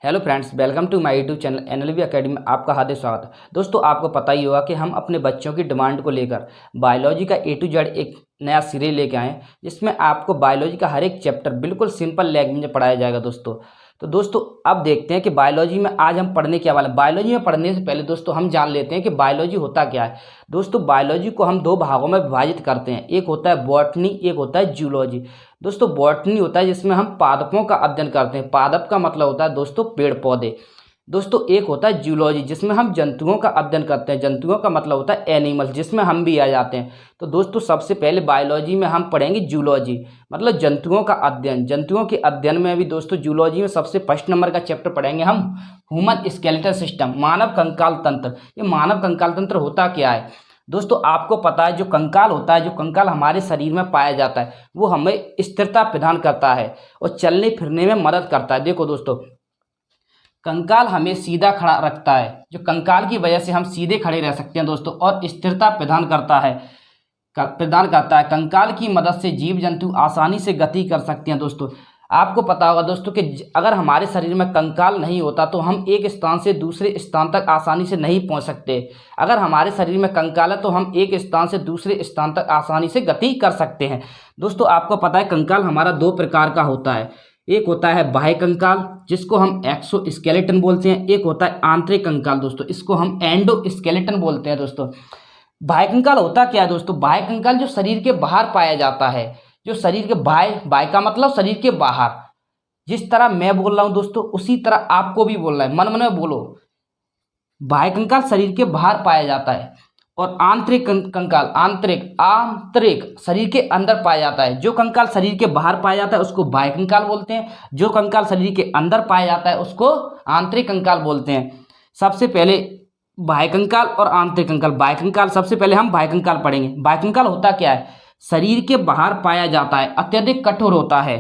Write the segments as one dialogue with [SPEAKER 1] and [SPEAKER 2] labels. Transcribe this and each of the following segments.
[SPEAKER 1] Hello friends, welcome to my YouTube channel NLV academy में आपका हार्दिक स्वागत है। दोस्तों, आपको पता ही होगा कि हम अपने बच्चों की डिमांड को लेकर बायोलॉजी का ए टू जेड एक नया सीरीज लेके आए हैं, जिसमें आपको बायोलॉजी का हर एक चैप्टर बिल्कुल सिंपल लैंग्वेज में पढ़ाया जाएगा। दोस्तों अब देखते हैं कि बायोलॉजी में आज हम पढ़ने क्या वाले हैं। बायोलॉजी में पढ़ने से पहले दोस्तों हम जान लेते हैं कि बायोलॉजी होता क्या है। दोस्तों, बायोलॉजी को हम दो भागों में विभाजित करते हैं, एक होता है बॉटनी, एक होता है जूलॉजी। दोस्तों, बॉटनी होता है जिसमें हम पादपों का अध्ययन करते हैं। पादप का मतलब होता है दोस्तों पेड़ पौधे। दोस्तों, एक होता है जूलॉजी जिसमें हम जंतुओं का अध्ययन करते हैं। जंतुओं का मतलब होता है एनिमल्स, जिसमें हम भी आ जाते हैं। तो दोस्तों, सबसे पहले बायोलॉजी में हम पढ़ेंगे जूलॉजी, मतलब जंतुओं का अध्ययन। जंतुओं के अध्ययन में भी दोस्तों जूलॉजी में सबसे फर्स्ट नंबर का चैप्टर पढ़ेंगे हम ह्यूमन स्केलेटल सिस्टम, मानव कंकाल तंत्र। ये मानव कंकाल तंत्र होता क्या है? दोस्तों, आपको पता है जो कंकाल होता है, जो कंकाल हमारे शरीर में पाया जाता है, वो हमें स्थिरता प्रदान करता है और चलने फिरने में मदद करता है। देखो दोस्तों, कंकाल हमें सीधा खड़ा रखता है। जो कंकाल की वजह से हम सीधे खड़े रह सकते हैं दोस्तों, और स्थिरता प्रदान करता है। कंकाल की मदद से जीव जंतु आसानी से गति कर सकते हैं। दोस्तों, आपको पता होगा दोस्तों कि अगर हमारे शरीर में कंकाल नहीं होता तो हम एक स्थान से दूसरे स्थान तक आसानी से नहीं पहुंच सकते। अगर हमारे शरीर में कंकाल है तो हम एक स्थान से दूसरे स्थान तक आसानी से गति कर सकते हैं। दोस्तों, आपको पता है कंकाल हमारा दो प्रकार का होता है। एक होता है बाह्य कंकाल, जिसको हम एक्सोस्केलेटन बोलते हैं। एक होता है आंतरिक कंकाल, दोस्तों इसको हम एंडोस्केलेटन बोलते हैं। दोस्तों, बाह्य कंकाल होता क्या है? दोस्तों, बाह्य कंकाल जो शरीर के बाहर पाया जाता है, जो शरीर के बाह्य का मतलब शरीर के बाहर। जिस तरह मैं बोल रहा हूं दोस्तों, उसी तरह आपको भी बोलना है, मन मन में बोलो। बाह्य कंकाल शरीर के बाहर पाया जाता है, और आंतरिक कंकाल आंतरिक आंतरिक शरीर के अंदर पाया जाता है। जो कंकाल शरीर के बाहर पाया जाता है उसको बाह्य कंकाल बोलते हैं, जो कंकाल शरीर के अंदर पाया जाता है उसको आंतरिक कंकाल बोलते हैं। सबसे पहले बाह्य कंकाल और आंतरिक कंकाल। बाह्य कंकाल, सबसे पहले हम बाह्य कंकाल पढ़ेंगे। बाह्य कंकाल होता क्या है? शरीर के बाहर पाया जाता है, अत्यधिक कठोर होता है,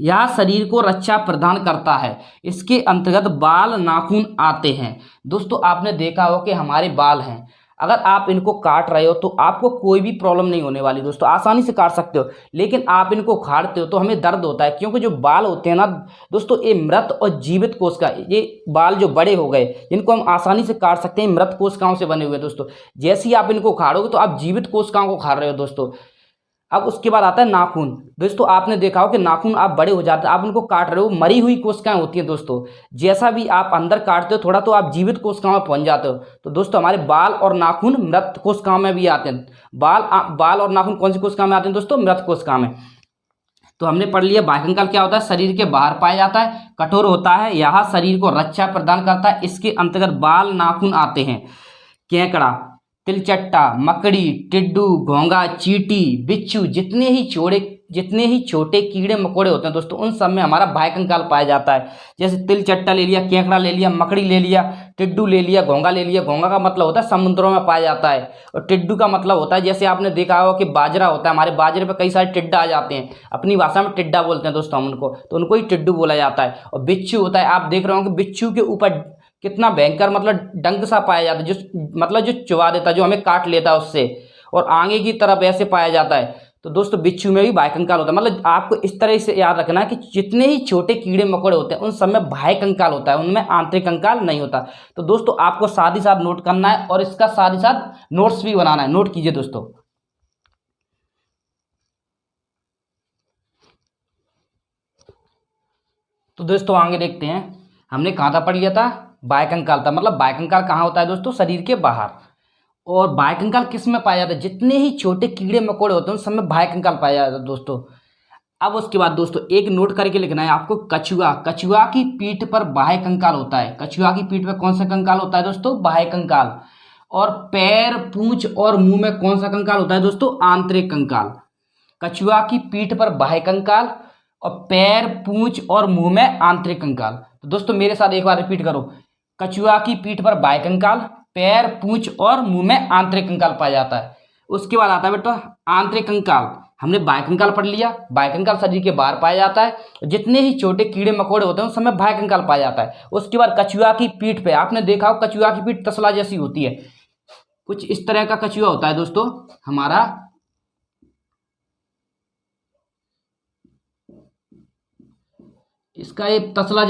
[SPEAKER 1] यह शरीर को रक्षा प्रदान करता है। इसके अंतर्गत बाल नाखून आते हैं। दोस्तों, आपने देखा हो कि हमारे बाल हैं, अगर आप इनको काट रहे हो तो आपको कोई भी प्रॉब्लम नहीं होने वाली। दोस्तों, आसानी से काट सकते हो, लेकिन आप इनको उखाड़ते हो तो हमें दर्द होता है, क्योंकि जो बाल होते हैं ना दोस्तों, ये मृत और जीवित कोशिका, ये बाल जो बड़े हो गए जिनको हम आसानी से काट सकते हैं, मृत कोशिकाओं से बने हुए। दोस्तों, जैसे ही आप इनको उखाड़ोगे तो आप जीवित कोशिकाओं को उखाड़ रहे हो। दोस्तों, अब उसके बाद आता है नाखून। दोस्तों, आपने देखा हो कि नाखून आप बड़े हो जाते हैं, आप उनको काट रहे हो, मरी हुई कोशिकाएं होती हैं। दोस्तों, जैसा भी आप अंदर काटते हो थोड़ा तो आप जीवित कोशिकाओं में पहुंच जाते हो। तो दोस्तों, हमारे बाल और नाखून मृत कोशिकाओं में भी आते हैं। बाल और नाखून कौन सी कोशिकाओं में आते हैं दोस्तों? मृत कोशिकाओं में। तो हमने पढ़ लिया बाह्य कंकाल क्या होता है, शरीर के बाहर पाया जाता है, कठोर होता है, यह शरीर को रक्षा प्रदान करता है। इसके अंतर्गत बाल नाखून आते हैं। केकड़ा, तिलचट्टा, मकड़ी, टिड्डू, घोंगा, चींटी, बिच्छू, जितने ही छोटे कीड़े मकोड़े होते हैं दोस्तों, उन सब में हमारा बाह्य कंकाल पाया जाता है। जैसे तिलचट्टा ले लिया, केकड़ा ले लिया, मकड़ी ले लिया, टिड्डू ले लिया, घोंगा ले लिया। घोंगा का मतलब होता है समुद्रों में पाया जाता है, और टिड्डू का मतलब होता है, जैसे आपने देखा होगा कि बाजरा होता है, हमारे बाजरे पे कई सारे टिड्डा आ जाते हैं, अपनी भाषा में टिड्डा बोलते हैं दोस्तों हम उनको, तो उनको ही टिड्डू बोला जाता है। और बिच्छू होता है, आप देख रहे हो कि बिच्छू के ऊपर कितना भयंकर मतलब डंक सा पाया जाता है, जो मतलब जो चुबा देता है, जो हमें काट लेता है उससे, और आगे की तरफ ऐसे पाया जाता है। तो दोस्तों, बिच्छू में भी बाह्य कंकाल होता है। मतलब आपको इस तरह से याद रखना है कि जितने ही छोटे कीड़े मकोड़े होते हैं उन सब में बाह्य कंकाल होता है, उनमें आंतरिक कंकाल नहीं होता। तो दोस्तों, आपको साथ ही साथ नोट करना है, और इसका साथ ही साथ नोट्स भी बनाना है। नोट कीजिए दोस्तों। तो दोस्तों, आगे देखते हैं, हमने कहाँ था पढ़ लिया था, बाह्य कंकाल था। मतलब बाह्य कंकाल कहाँ होता है दोस्तों? शरीर के बाहर। और बाह्य कंकाल किस में पाया जाता है? जितने ही छोटे कीड़े मकोड़े होते हैं उन सब में बाह्य कंकाल पाया जाता है दोस्तों। अब उसके बाद दोस्तों एक नोट करके लिखना है आपको, कछुआ। कछुआ की पीठ पर बाह्य कंकाल होता है। कछुआ की पीठ पर कौन सा कंकाल होता है दोस्तों? बाह्य कंकाल। और पैर, पूंछ और मुंह में कौन सा कंकाल होता है दोस्तों? आंतरिक कंकाल। कछुआ की पीठ पर बाह्य कंकाल, और पैर, पूंछ और मुंह में आंतरिक कंकाल। तो दोस्तों, मेरे साथ एक बार रिपीट करो, कछुआ की पीठ पर बाह्य कंकाल, पैर, पूंछ और मुंह में आंतरिक कंकाल पाया जाता है। उसके बाद आता है बेटा आंतरिक कंकाल। हमने बाह्य कंकाल पढ़ लिया, बाह्य कंकाल शरीर के बाहर पाया जाता है, जितने ही छोटे कीड़े मकोड़े होते हैं उस समय बाह्य कंकाल पाया जाता है। उसके बाद कछुआ की पीठ पे, आपने देखा हो कछुआ की पीठ तसला जैसी होती है, कुछ इस तरह का कछुआ होता है दोस्तों हमारा। इसका ये तसला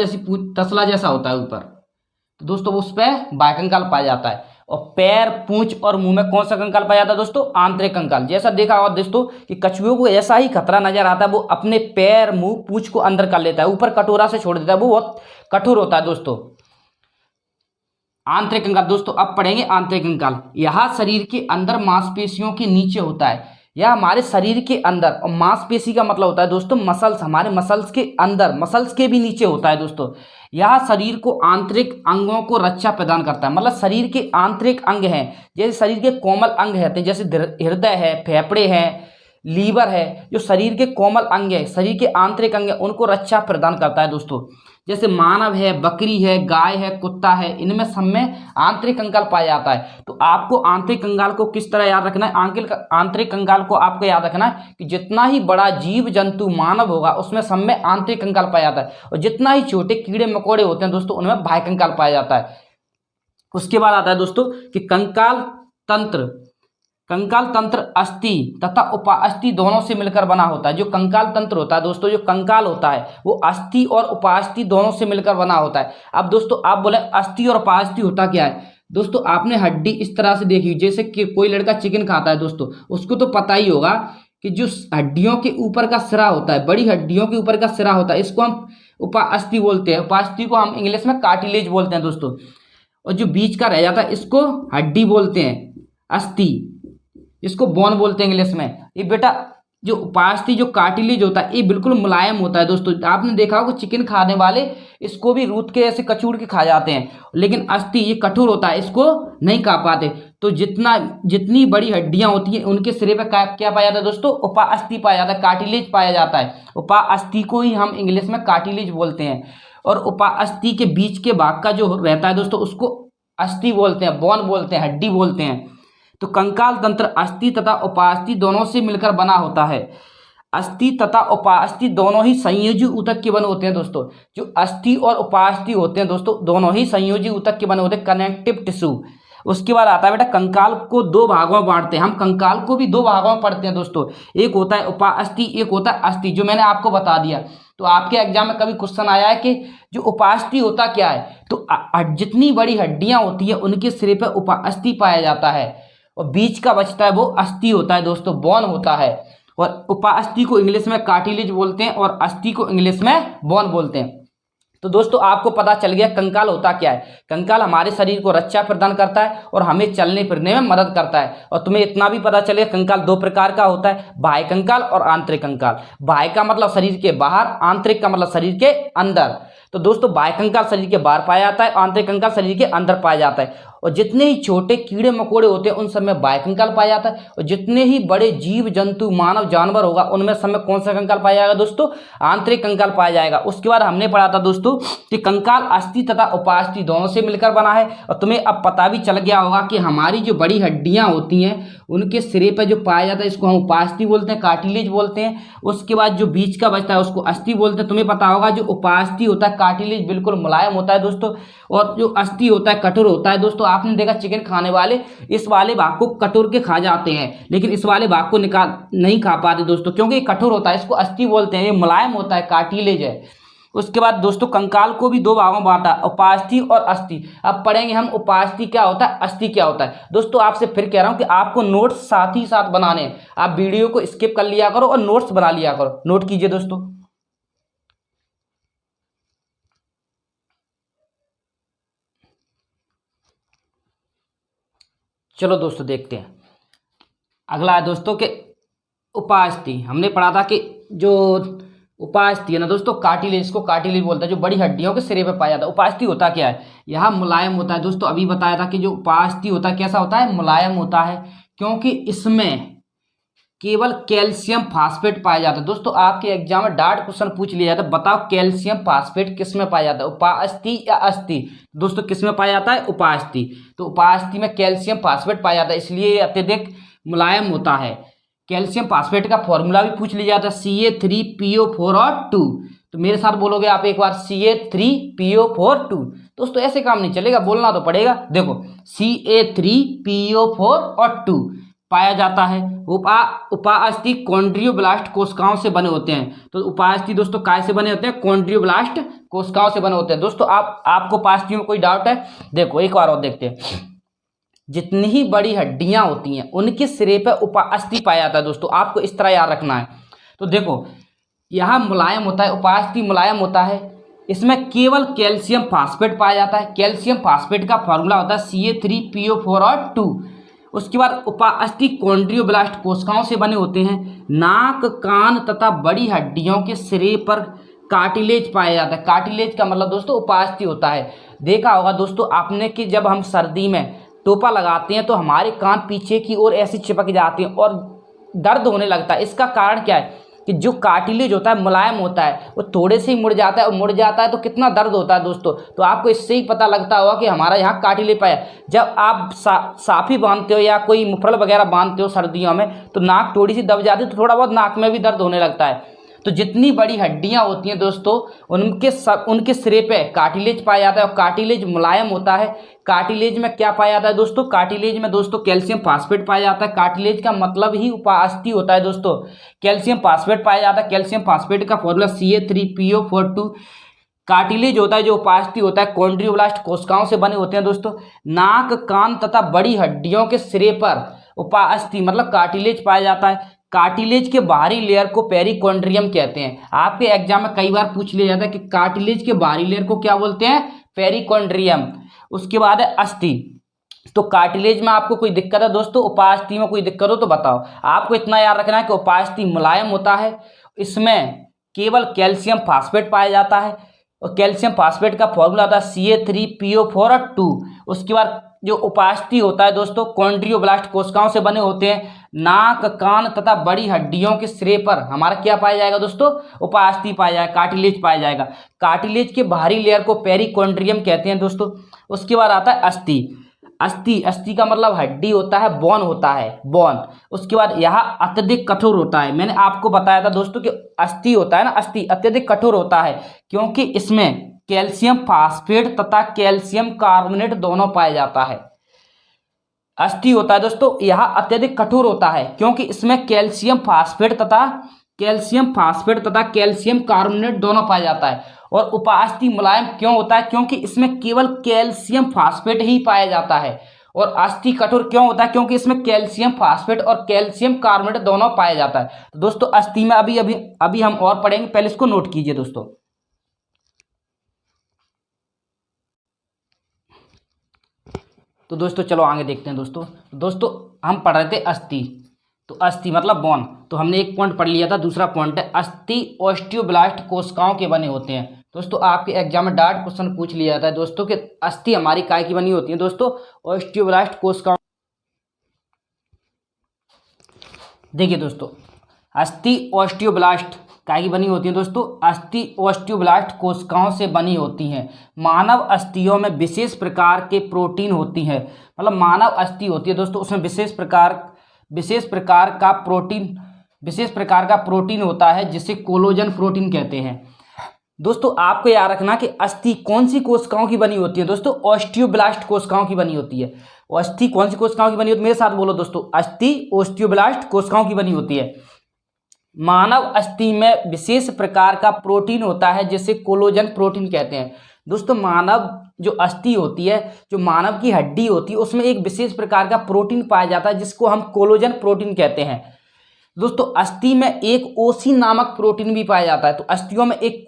[SPEAKER 1] जैसा होता है ऊपर, तो दोस्तों उस पर बाह्य कंकाल पाया जाता है। और पैर, पूंछ और मुंह में कौन सा कंकाल पाया जाता है दोस्तों? आंतरिक कंकाल। जैसा देखा होगा दोस्तों कि कछुओं को ऐसा ही खतरा नजर आता है, वो अपने पैर, मुंह, पूंछ को अंदर कर लेता है, ऊपर कटोरा से छोड़ देता है, वो बहुत कठोर होता है दोस्तों। आंतरिक कंकाल दोस्तों अब पढ़ेंगे आंतरिक कंकाल। यह शरीर के अंदर मांसपेशियों के नीचे होता है। यह हमारे शरीर के अंदर, और मांसपेशी का मतलब होता है दोस्तों मसल्स, हमारे मसल्स के अंदर, मसल्स के भी नीचे होता है दोस्तों। यह शरीर को आंतरिक अंगों को रक्षा प्रदान करता है। मतलब शरीर के आंतरिक अंग हैं, जैसे शरीर के कोमल अंग होते हैं, जैसे हृदय है, फेफड़े हैं, लीवर है, जो शरीर के कोमल अंग है, शरीर के आंतरिक अंग है, उनको रक्षा प्रदान करता है दोस्तों। जैसे मानव है, बकरी है, गाय है, कुत्ता है, इनमें सब में आंतरिक कंकाल पाया जाता है। तो आपको आंतरिक कंकाल को किस तरह याद रखना है? आंतरिक कंकाल को आपको याद रखना है कि जितना ही बड़ा जीव जंतु मानव होगा उसमें सब में आंतरिक कंकाल पाया जाता है, और जितना ही छोटे कीड़े मकोड़े होते हैं दोस्तों उनमें बाह्य कंकाल पाया जाता है। उसके बाद आता है दोस्तों कि कंकाल तंत्र। कंकाल तंत्र अस्थि तथा उपास्थि दोनों से मिलकर बना होता है। जो कंकाल तंत्र होता है दोस्तों, जो कंकाल होता है वो अस्थि और उपास्थि दोनों से मिलकर बना होता है। अब दोस्तों आप बोले अस्थि और उपास्थि होता क्या है? दोस्तों आपने हड्डी इस तरह से देखी, जैसे कि कोई लड़का चिकन खाता है दोस्तों, उसको तो पता ही होगा कि जो हड्डियों के ऊपर का सिरा होता है, बड़ी हड्डियों के ऊपर का सिरा होता है, इसको हम उपास्थि बोलते हैं। उपास्थि को हम इंग्लिश में कार्टिलेज बोलते हैं दोस्तों। और जो बीच का रह जाता है इसको हड्डी बोलते हैं, अस्थि, इसको बोन बोलते हैं इंग्लिश में। ये बेटा जो उपास्थि, जो कार्टिलेज होता है, ये बिल्कुल मुलायम होता है दोस्तों। आपने देखा होगा चिकन खाने वाले इसको भी रूट के ऐसे कचूड़ के खा जाते हैं, लेकिन अस्थि ये कठोर होता है, इसको नहीं खा पाते। तो जितनी बड़ी हड्डियां होती हैं उनके सिरे पे क्या पाया जाता है दोस्तों? उपास्थि पाया जाता है, कार्टिलेज पाया जाता है। उपास्थि को ही हम इंग्लिश में कार्टिलेज बोलते हैं। और उपास्थि के बीच के भाग का जो रहता है दोस्तों उसको अस्थि बोलते हैं, बोन बोलते हैं, हड्डी बोलते हैं। तो कंकाल तंत्र अस्थि तथा उपास्थि दोनों से मिलकर बना होता है। अस्थि तथा उपास्थि दोनों ही संयोजी ऊतक के बने होते हैं दोस्तों। जो अस्थि और उपास्थि होते हैं दोस्तों दोनों ही संयोजी ऊतक के बने होते हैं, कनेक्टिव टिश्यू। उसके बाद आता है बेटा कंकाल को दो भागों में बांटते हैं। हम कंकाल को भी दो भागों में पढ़ते हैं दोस्तों, एक होता है उपास्थि, एक होता है अस्थि, जो मैंने आपको बता दिया। तो आपके एग्जाम में कभी क्वेश्चन आया है कि जो उपास्थि होता क्या है? तो जितनी बड़ी हड्डियां होती है उनके सिरे पर उपास्थि पाया जाता है, और बीच का बचता है वो अस्थि होता है दोस्तों, बोन होता है। और उपास्थि को इंग्लिश में कार्टिलेज बोलते हैं और अस्थि को इंग्लिश में बोन बोलते हैं। तो दोस्तों आपको पता चल गया कंकाल होता क्या है। कंकाल हमारे शरीर को रक्षा प्रदान करता है और हमें चलने फिरने में मदद करता है। और तुम्हें इतना भी पता चलेगा कंकाल दो प्रकार का होता है, बाह्य कंकाल और आंतरिक कंकाल। बाह्य का मतलब शरीर के बाहर, आंतरिक का मतलब शरीर के अंदर। तो दोस्तों बाह्य कंकाल शरीर के बाहर पाया जाता है, आंतरिक कंकाल शरीर के अंदर पाया जाता है। और जितने ही छोटे कीड़े मकोड़े होते हैं उन सब में बाह्य कंकाल पाया जाता है, और जितने ही बड़े जीव जंतु मानव जानवर होगा उनमें सब में कौन सा कंकाल पाया जाएगा दोस्तों? आंतरिक कंकाल पाया जाएगा। उसके बाद हमने पढ़ा था दोस्तों कि कंकाल अस्थि तथा उपास्थि दोनों से मिलकर बना है। और तुम्हें अब पता भी चल गया होगा कि हमारी जो बड़ी हड्डियां होती हैं उनके सिरे पर जो पाया जाता है इसको हम उपास्थि बोलते हैं, कार्टिलेज बोलते हैं। उसके बाद जो बीच का बचता है उसको अस्थि बोलते हैं। तुम्हें पता होगा जो उपास्थि होता है, कार्टिलेज बिल्कुल मुलायम होता है दोस्तों, और जो अस्थि होता है कठोर होता है दोस्तों। आपने देखा चिकन खाने वाले इस वाले भाग को कटोर के खा जाते हैं, लेकिन इस वाले भाग को नहीं खा पाते दोस्तों, क्योंकि ये कठोर होता है, इसको अस्थि बोलते हैं, ये मुलायम होता है, कार्टिलेज है। उसके बाद दोस्तों कंकाल को भी दो भागों में बांटा, उपास्थि और अस्थि। अब पढ़ेंगे हम उपास्थि क्या होता है, अस्थि क्या होता है। दोस्तों आपसे फिर कह रहा हूं कि आपको नोट्स साथ ही साथ बनाने हैं। आप वीडियो को स्किप कर लिया करो और नोट्स बना लिया करो। नोट कीजिए दोस्तों। चलो दोस्तों देखते हैं। अगला है दोस्तों के उपास्थि। हमने पढ़ा था कि जो उपास्थि है ना दोस्तों, कार्टिलेज को कार्टिलेज बोलता है, जो बड़ी हड्डियों के सिरे पे पाया जाता है। उपास्थि होता क्या है? यह मुलायम होता है दोस्तों। अभी बताया था कि जो उपास्थि होता है कैसा होता है? मुलायम होता है, क्योंकि इसमें केवल कैल्शियम फास्फेट पाया जाता है। दोस्तों आपके एग्जाम में डार्ट क्वेश्चन पूछ लिया जाता है, बताओ कैल्शियम फास्फेट किस में पाया जाता है, उपास्थि या अस्थि? दोस्तों किस में पाया जाता है? उपास्थि। तो उपास्थि में कैल्शियम फास्फेट पाया जाता है, इसलिए ये अत्यधिक मुलायम होता है। कैल्शियम फास्फेट का फॉर्मूला भी पूछ लिया जाता है, Ca3PO4 और 2। तो मेरे साथ बोलोगे आप एक बार, Ca3PO4 2। दोस्तों ऐसे काम नहीं चलेगा, बोलना तो पड़ेगा। देखो Ca3PO4 और 2, पाया जाता है। उपास्थि कॉन्ड्रियोब्लास्ट कोशिकाओं से बने होते हैं। तो उपास्थि दोस्तों काय से बने होते हैं? कॉन्ड्रियोब्लास्ट कोशिकाओं से बने होते हैं। दोस्तों आपको उपास्थियों में कोई डाउट है? देखो एक बार और देखते हैं। जितनी ही बड़ी हड्डियां होती हैं उनके सिरे पर उपास्थि पाया जाता है। दोस्तों आपको इस तरह याद रखना है। तो देखो यहाँ मुलायम होता है, उपास्थि मुलायम होता है, इसमें केवल कैल्शियम फास्फेट पाया जाता है। कैल्शियम फास्फेट का फॉर्मूला होता है Ca3PO4 और 2। उसके बाद उपास्थि कॉन्ड्रियोब्लास्ट कोशिकाओं से बने होते हैं। नाक, कान तथा बड़ी हड्डियों के सिरे पर कार्टिलेज पाया जाता है। कार्टिलेज का मतलब दोस्तों उपास्थि होता है। देखा होगा दोस्तों आपने कि जब हम सर्दी में टोपा लगाते हैं तो हमारे कान पीछे की ओर ऐसे चिपक जाते हैं और दर्द होने लगता है। इसका कारण क्या है कि जो कार्टिलेज होता है मुलायम होता है, वो थोड़े से ही मुड़ जाता है, और मुड़ जाता है तो कितना दर्द होता है दोस्तों। तो आपको इससे ही पता लगता होगा कि हमारा यहाँ कार्टिलेज पाया। जब आप साफी बांधते हो या कोई मुफरल वगैरह बांधते हो सर्दियों में तो नाक थोड़ी सी दब जाती है, तो थोड़ा बहुत नाक में भी दर्द होने लगता है। तो जितनी बड़ी हड्डियां होती हैं दोस्तों उनके सिरे पे कार्टिलेज पाया जाता है, और कार्टिलेज मुलायम होता है। कार्टिलेज में क्या पाया जाता है दोस्तों? कार्टिलेज में दोस्तों कैल्शियम फास्फेट पाया जाता है। कार्टिलेज का मतलब ही उपास्थि होता है दोस्तों। कैल्शियम फास्फेट पाया जाता है। कैल्शियम फास्फेट का फॉर्मूला Ca3PO4 कार्टिलेज होता है जो उपास्थि होता है। कॉन्ड्रियोब्लास्ट कोशिकाओं से बने होते हैं दोस्तों। नाक, कान तथा बड़ी हड्डियों के सिरे पर उपास्थि मतलब कार्टिलेज पाया जाता है। कार्टिलेज के बाहरी लेयर को पेरिकॉन्ड्रियम कहते हैं। आपके एग्जाम में कई बार पूछ लिया जाता है कि कार्टिलेज के बाहरी लेयर को क्या बोलते हैं? पेरिकॉन्ड्रियम। उसके बाद है अस्थि। तो कार्टिलेज में आपको कोई दिक्कत है दोस्तों? उपास्थि में कोई दिक्कत हो तो बताओ। आपको इतना याद रखना है कि उपास्थि मुलायम होता है, इसमें केवल कैल्शियम फास्फेट पाया जाता है, और कैल्शियम फास्फेट का फॉर्मूला आता है Ca3PO4 और 2। उसके बाद जो उपास्थि होता है दोस्तों कॉन्ड्रियोब्लास्ट कोशिकाओं से बने होते हैं। नाक, कान तथा बड़ी हड्डियों के सिरे पर हमारा क्या पाया जाएगा दोस्तों? उपास्थि पाया जाएगा, कार्टिलेज पाया जाएगा। कार्टिलेज के बाहरी लेयर को पेरिकॉन्ड्रियम कहते हैं दोस्तों। उसके बाद आता है अस्थि। अस्थि का मतलब हड्डी होता है, बोन होता है, बोन। उसके बाद यह अत्यधिक कठोर होता है। मैंने आपको बताया था दोस्तों कि अस्थि होता है ना, अस्थि अत्यधिक कठोर होता है क्योंकि इसमें कैल्शियम फास्फेट तथा कैल्शियम कार्बोनेट दोनों पाया जाता है। अस्थि होता है दोस्तों यह अत्यधिक कठोर होता है क्योंकि इसमें कैल्शियम फास्फेट तथा कैल्शियम कार्बोनेट दोनों पाया जाता है। और उपास्थि मुलायम क्यों होता है? क्योंकि इसमें केवल कैल्शियम फास्फेट ही पाया जाता है। और अस्थि कठोर क्यों होता है? क्योंकि इसमें कैल्शियम फास्फेट और कैल्शियम कार्बोनेट दोनों पाया जाता है। तो दोस्तों अस्थि में अभी हम और पढ़ेंगे, पहले इसको नोट कीजिए दोस्तों। तो दोस्तों चलो आगे देखते हैं दोस्तों हम पढ़ रहे थे अस्थि। तो अस्थि मतलब बोन, तो हमने एक पॉइंट पढ़ लिया था। दूसरा पॉइंट है अस्थि ऑस्टियोब्लास्ट कोशिकाओं के बने होते हैं। दोस्तों आपके एग्जाम में डायरेक्ट क्वेश्चन पूछ लिया जाता है दोस्तों कि अस्थि हमारी काय की बनी होती है दोस्तों? ऑस्टियोब्लास्ट कोशिकाओं। देखिए दोस्तों अस्थि ऑस्टियोब्लास्ट काय की बनी होती है दोस्तों? अस्थि ऑस्टियोब्लास्ट कोशिकाओं से बनी होती हैं। मानव अस्थियों में विशेष प्रकार के प्रोटीन होती हैं। मतलब मानव अस्थि होती है दोस्तों, उसमें विशेष प्रकार का प्रोटीन होता है जिसे कोलोजन प्रोटीन कहते हैं। दोस्तों आपको याद रखना कि अस्थि कौन सी कोशिकाओं की बनी होती है दोस्तों? ऑस्टियोब्लास्ट कोशिकाओं की बनी होती है। अस्थि कौन सी कोशिकाओं की बनी होती है? मेरे साथ बोलो दोस्तों, अस्थि ऑस्टियोब्लास्ट कोशिकाओं की बनी होती है। मानव अस्थि में विशेष प्रकार का प्रोटीन होता है जिसे कोलोजन प्रोटीन कहते हैं। दोस्तों मानव जो अस्थि होती है, जो मानव की हड्डी होती है, उसमें एक विशेष प्रकार का प्रोटीन पाया जाता है जिसको हम कोलोजन प्रोटीन कहते हैं। दोस्तों अस्थि में एक ओसी नामक प्रोटीन भी पाया जाता है। तो अस्थियों में एक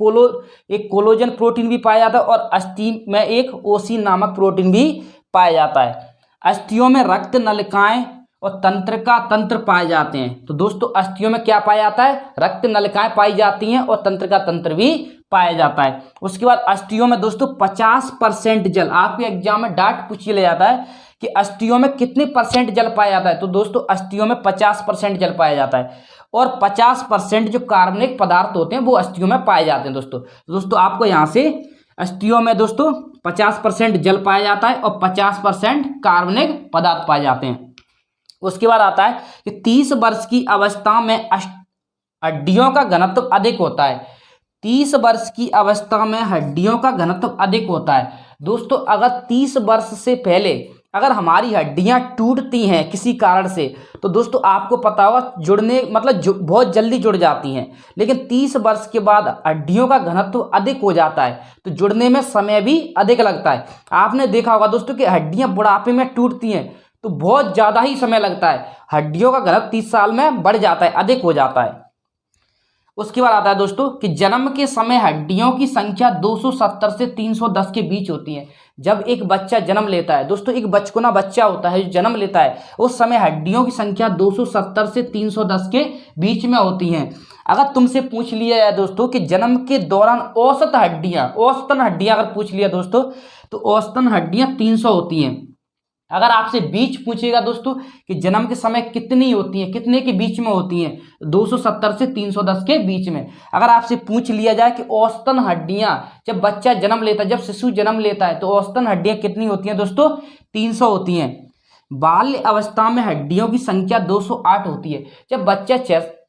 [SPEAKER 1] कोलोजन प्रोटीन भी पाया जाता है और अस्थि में एक ओसी नामक प्रोटीन भी पाया जाता है। अस्थियों में रक्त नलिकाएं और तंत्रिका तंत्र पाए जाते हैं। तो दोस्तों अस्थियों में क्या पाया जाता है? रक्त नलिकाएं पाई जाती हैं और तंत्रिका तंत्र भी पाया जाता है। उसके बाद अस्थियों में दोस्तों 50% जल। आपके एग्जाम में डाट पूछ लिया जाता है कि अस्थियों में कितने परसेंट जल पाया जाता है? तो दोस्तों अस्थियों में 50% जल पाया जाता है और 50% जो कार्बनिक पदार्थ होते हैं वो अस्थियों में पाए जाते हैं। दोस्तों आपको यहाँ से अस्थियों में दोस्तों 50% जल पाया जाता है और 50% कार्बनिक पदार्थ पाए जाते हैं। उसके बाद आता है कि 30 वर्ष की अवस्था में हड्डियों का घनत्व अधिक होता है। 30 वर्ष की अवस्था में हड्डियों का घनत्व अधिक होता है। दोस्तों अगर 30 वर्ष से पहले अगर हमारी हड्डियां टूटती हैं किसी कारण से तो दोस्तों आपको पता होगा जुड़ने मतलब बहुत जल्दी जुड़ जाती हैं, लेकिन 30 वर्ष के बाद हड्डियों का घनत्व तो अधिक हो जाता है, तो जुड़ने में समय भी अधिक लगता है। आपने देखा होगा दोस्तों कि हड्डियां बुढ़ापे में टूटती हैं तो बहुत ज़्यादा ही समय लगता है, हड्डियों का घनत्व 30 साल में बढ़ जाता है, अधिक हो जाता है। उसके बाद आता है दोस्तों कि जन्म के समय हड्डियों की संख्या 270 से 310 के बीच होती है। जब एक बच्चा जन्म लेता है दोस्तों, एक बचपना बच्चा होता है जो जन्म लेता है, उस समय हड्डियों की संख्या 270 से 310 के बीच में होती हैं। अगर तुमसे पूछ लिया जाए दोस्तों कि जन्म के दौरान औसतन हड्डियां अगर पूछ लिया दोस्तों तो औसतन हड्डियां 300 होती हैं। अगर आपसे बीच पूछेगा दोस्तों कि जन्म के समय कितनी होती हैं, कितने के बीच में होती हैं, 270 से 310 के बीच में। अगर आपसे पूछ लिया जाए कि औसतन हड्डियां जब बच्चा जन्म लेता है, जब शिशु जन्म लेता है, तो औसतन हड्डियां कितनी होती हैं दोस्तों? 300 होती हैं। बाल्य अवस्था में हड्डियों की संख्या 208 होती है। जब बच्चा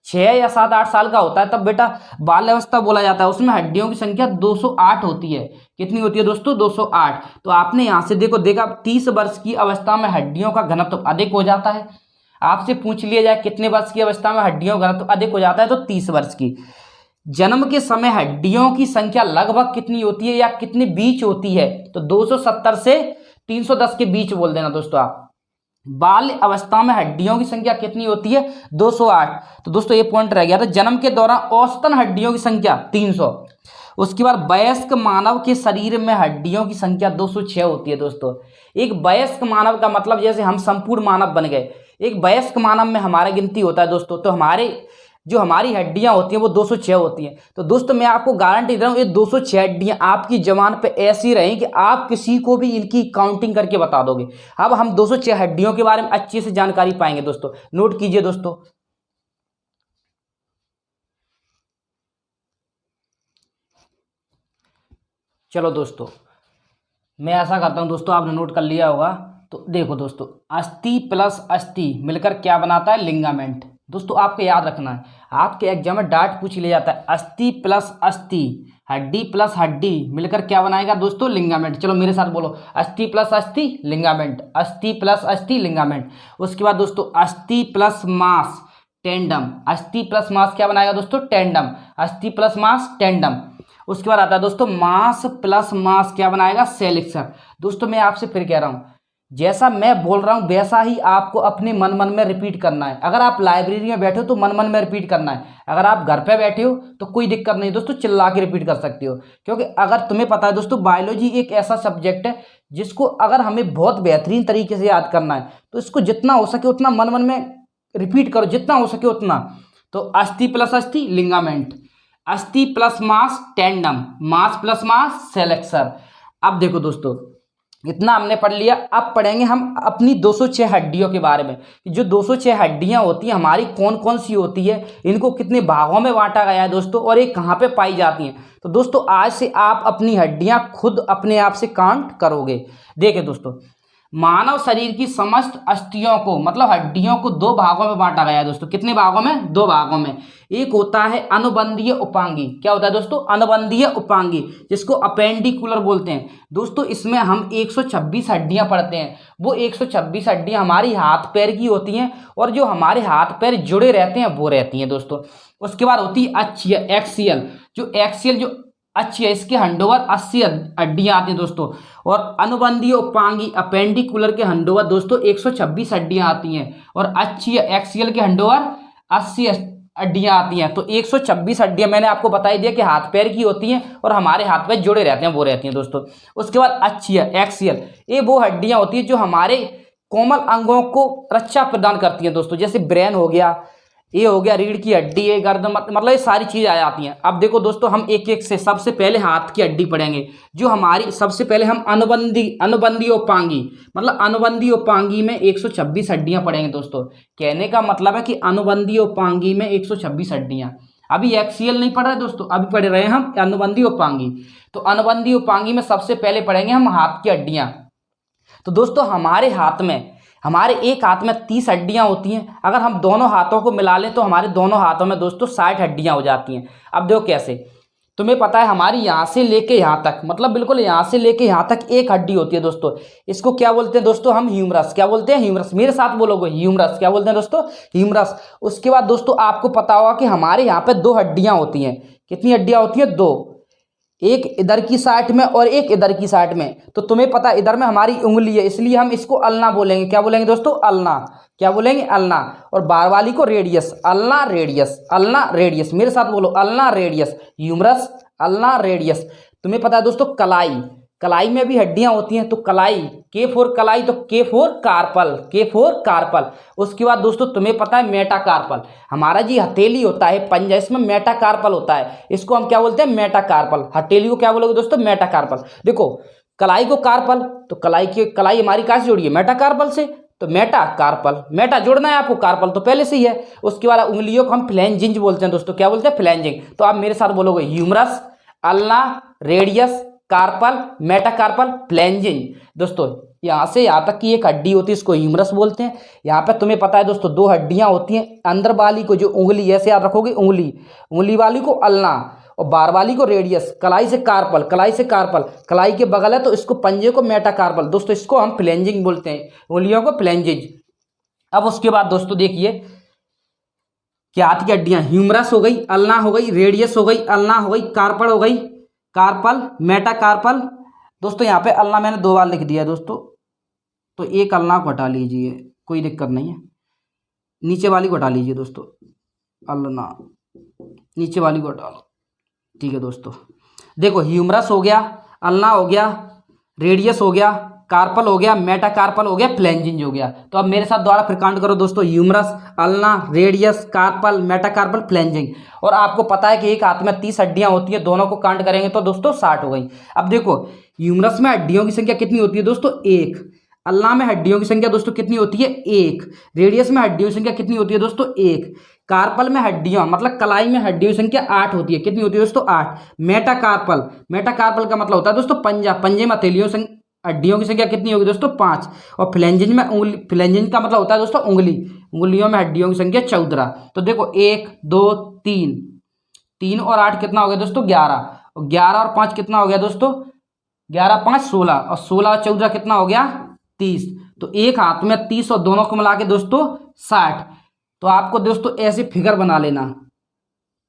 [SPEAKER 1] 6 या 7-8 साल का होता है तब बेटा बाल्य अवस्था बोला जाता है, उसमें हड्डियों की संख्या 208 होती है। कितनी होती है दोस्तों? 208। तो आपने यहाँ से देखा 30 वर्ष की अवस्था में हड्डियों का घनत्व तो अधिक हो जाता है। आपसे पूछ लिया जाए कितने वर्ष की अवस्था में हड्डियों का घनत्व अधिक हो जाता है, तो 30 वर्ष की। जन्म के समय हड्डियों की संख्या लगभग कितनी होती है या कितनी बीच होती है, तो 270 से 310 के बीच बोल देना दोस्तों आप। बाल्य अवस्था में हड्डियों की संख्या कितनी होती है? 208। तो दोस्तों ये पॉइंट रह गया था। जन्म के दौरान औसतन हड्डियों की संख्या 300। उसके बाद वयस्क मानव के शरीर में हड्डियों की संख्या 206 होती है दोस्तों। एक वयस्क मानव का मतलब जैसे हम संपूर्ण मानव बन गए, एक वयस्क मानव में हमारा गिनती होता है दोस्तों, तो हमारी हड्डियां होती हैं वो 206 होती हैं। तो दोस्तों मैं आपको गारंटी दे रहा हूँ ये 206 हड्डियां आपकी जबान पे ऐसी रहें कि आप किसी को भी इनकी काउंटिंग करके बता दोगे। अब हम 206 हड्डियों के बारे में अच्छे से जानकारी पाएंगे दोस्तों, नोट कीजिए दोस्तों। चलो दोस्तों मैं ऐसा करता हूं दोस्तों, आपने नोट कर लिया होगा। तो देखो दोस्तों, अस्थि प्लस अस्थि मिलकर क्या बनाता है? लिगामेंट। दोस्तों आपको याद रखना है, आपके एग्जाम में डाट पूछ लिया जाता है, अस्थि प्लस अस्थि, हड्डी प्लस हड्डी मिलकर क्या बनाएगा दोस्तों? लिगामेंट। चलो मेरे साथ बोलो, अस्थि प्लस अस्थि लिगामेंट, अस्थि प्लस अस्थि लिगामेंट। उसके बाद दोस्तों अस्थि प्लस मांस टेंडम, अस्थि प्लस मांस क्या बनाएगा दोस्तों? टेंडम, अस्थि प्लस मांस टेंडम। उसके बाद आता है दोस्तों मांस प्लस मांस क्या बनाएगा? सेलिक्सर। दोस्तों मैं आपसे फिर कह रहा हूं, जैसा मैं बोल रहा हूं वैसा ही आपको अपने मन में रिपीट करना है। अगर आप लाइब्रेरी में बैठे हो तो मन में रिपीट करना है, अगर आप घर पे बैठे हो तो कोई दिक्कत नहीं दोस्तों, चिल्ला के रिपीट कर सकते हो। क्योंकि अगर तुम्हें पता है दोस्तों बायोलॉजी एक ऐसा सब्जेक्ट है जिसको अगर हमें बहुत बेहतरीन तरीके से याद करना है तो इसको जितना हो सके उतना मन में रिपीट करो, जितना हो सके उतना। तो अस्थि प्लस अस्थि लिगामेंट, अस्थि प्लस मास टेंडम, मास प्लस मास सेलेक्सर। अब देखो दोस्तों इतना हमने पढ़ लिया, अब पढ़ेंगे हम अपनी 206 हड्डियों के बारे में। जो 206 हड्डियां होती हैं हमारी कौन कौन सी होती है, इनको कितने भागों में बांटा गया है दोस्तों, और ये कहाँ पे पाई जाती हैं। तो दोस्तों आज से आप अपनी हड्डियां खुद अपने आप से काउंट करोगे। देखिए दोस्तों, मानव शरीर की समस्त अस्थियों को मतलब हड्डियों को 2 भागों में बांटा गया है दोस्तों। कितने भागों में? 2 भागों में। एक होता है अनुबंधीय उपांगी। क्या होता है दोस्तों? अनुबंधीय उपांगी, जिसको अपेंडिकुलर बोलते हैं दोस्तों। इसमें हम 126 हड्डियां पढ़ते हैं। वो 126 हड्डियां हमारी हाथ पैर की होती हैं, और जो हमारे हाथ पैर जुड़े रहते हैं वो रहती हैं दोस्तों। उसके बाद होती है अक्षीय, एक्सियल। जो एक्सियल जो अच्छी है, इसके हंडोवर 80 हड्डियां आती हैं दोस्तों। और अनुबंधीय उपांगी अपेंडिकुलर के हंडोवर दोस्तों 126 हड्डियां आती हैं, और अच्छी एक्सियल के हंडोवर 80 हड्डियां आती हैं। तो 126 हड्डियां मैंने आपको बता दिया कि हाथ पैर की होती हैं और हमारे हाथ पैर जुड़े रहते हैं, वो रहती हैं दोस्तों। उसके बाद अच्छी एक्सियल, ये वो हड्डियां होती हैं जो हमारे कोमल अंगों को रक्षा प्रदान करती हैं दोस्तों। जैसे ब्रेन हो गया, ये हो गया रीढ़ की हड्डी, ये गर्दन, मतलब ये सारी चीज़ आ जाती हैं। अब देखो दोस्तों हम एक एक से सबसे पहले हाथ की हड्डी पढ़ेंगे, जो हमारी सबसे पहले हम अनुबंधीय उपांगी मतलब अनुबंधीय उपांगी में 126 हड्डियां पढ़ेंगे दोस्तों। कहने का मतलब है कि अनुबंधीय उपांगी में 126 हड्डियां। अभी एक्सियल नहीं पढ़ रहे दोस्तों, अभी पढ़ रहे हैं हम अनुबंधीय उपांगी। तो अनुबंधीय उपांगी में सबसे पहले पढ़ेंगे हम हाथ की हड्डियां। तो दोस्तों हमारे एक हाथ में 30 हड्डियां होती हैं। अगर हम दोनों हाथों को मिला लें तो हमारे दोनों हाथों में दोस्तों 60 हड्डियां हो जाती हैं। अब देखो कैसे, तुम्हें पता है हमारी यहाँ से लेके यहाँ तक, मतलब बिल्कुल यहाँ से लेके यहाँ तक एक हड्डी होती है दोस्तों। इसको क्या बोलते हैं दोस्तों? हम ह्यूमरस। क्या बोलते हैं? ह्यूमरस। मेरे साथ बोलोगे, ह्यूमरस। क्या बोलते हैं दोस्तों? ह्यूमरस। उसके बाद दोस्तों आपको पता होगा कि हमारे यहाँ पे दो हड्डियां होती हैं। कितनी हड्डियां होती हैं? दो। एक इधर की साइड में और एक इधर की साइड में। तो तुम्हें पता है इधर में हमारी उंगली है, इसलिए हम इसको अल्ना बोलेंगे। क्या बोलेंगे दोस्तों? अल्ना। क्या बोलेंगे? अल्ना। और बाहर वाली को radius. Ulna radius. Ulna radius. मेरे साथ बोलो, ulna radius. Humerus, ulna radius. तुम्हें पता है दोस्तों कलाई, कलाई में भी हड्डियां होती हैं। तो कलाई, के फोर कलाई, तो के फोर कार्पल। के फोर कार्पल। उसके बाद दोस्तों तुम्हें पता है मेटाकार्पल। हमारा जी हथेली होता है पंजा, इसमें मेटाकार्पल होता है। इसको हम क्या बोलते हैं? मेटाकार्पल। हथेली को क्या बोलोगे दोस्तों? मेटाकार्पल। देखो कलाई को कार्पल, तो कलाई हमारी कहाँ से जुड़ी है? मेटाकार्पल से। तो मेटाकार्पल, मेटा जोड़ना है आपको, कार्पल तो पहले से ही है। उसके बाद उंगलियों को हम फ्लैंजिंज बोलते हैं दोस्तों। क्या बोलते हैं? फ्लैंजिंग। तो आप मेरे साथ बोलोगे humerus, ulna, radius, carpal, metacarpal, phalanges. दोस्तों यहाँ से यहाँ तक की एक हड्डी होती है, इसको ह्यूमरस बोलते हैं। यहाँ पे तुम्हें पता है दोस्तों दो हड्डियां होती हैं। अंदर वाली को जो उंगली, ऐसे याद रखोगे, उंगली, उंगली वाली को अल्ना और बाहर वाली को रेडियस। कलाई से कार्पल, कलाई से कार्पल, कलाई के बगल है तो इसको पंजे को मेटाकार्पल। दोस्तों इसको हम फ्लैंजिंग बोलते हैं, उंगलियों को फ्लैंजिंग। अब उसके बाद दोस्तों देखिए कि हाथ की हड्डियां ह्यूमरस हो गई, अल्ना हो गई, रेडियस हो गई, अल्ना हो गई, कार्पल हो गई, कार्पल, मेटाकार्पल। दोस्तों यहाँ पे अल्ना मैंने दो बार लिख दिया दोस्तों, तो एक अल्ना को हटा लीजिए, कोई दिक्कत नहीं है। नीचे वाली को हटा लीजिए दोस्तों, अल्ना, नीचे वाली को हटा लो। ठीक है दोस्तों, देखो ह्यूमरस हो गया, अल्ना हो गया, रेडियस हो गया, कार्पल हो गया, मेटाकार्पल हो गया, फ्लैंजिंज हो गया। तो अब मेरे साथ दोबारा फिर काउंट करो दोस्तों, humerus, ulna, radius, carpal, metacarpal, phalanges. और आपको पता है कि एक हाथ में 30 हड्डियां होती हैं, दोनों को काउंट करेंगे तो दोस्तों 60 हो गई। अब देखो ह्यूमरस में हड्डियों की संख्या कितनी होती है दोस्तों? 1। अल्ना में हड्डियों की संख्या दोस्तों कितनी होती है? 1। रेडियस में हड्डियों की संख्या कितनी होती है दोस्तों? 1। कार्पल में हड्डियां, मतलब कलाई में हड्डियों की संख्या 8 होती है। कितनी होती है दोस्तों? 8। मेटाकार्पल, मेटाकार्पल का मतलब होता है दोस्तों पंजा, पंजे में हड्डियों की संख्या कितनी होगी दोस्तों? 5। और फ्लैंजिंज में उंगली, फ्लैंजिंज का मतलब होता है दोस्तों उंगली, उंगलियों में हड्डियों की संख्या 14। तो देखो 1 2 3, 3 और 8 कितना हो गया दोस्तों? 11। और 11 और 5 कितना हो गया दोस्तों? 11 5 16, और 16 और 14 कितना हो गया? 30। तो एक हाथ में 30 और दोनों को मिला के दोस्तों 60। तो आपको दोस्तों ऐसे फिगर बना लेना।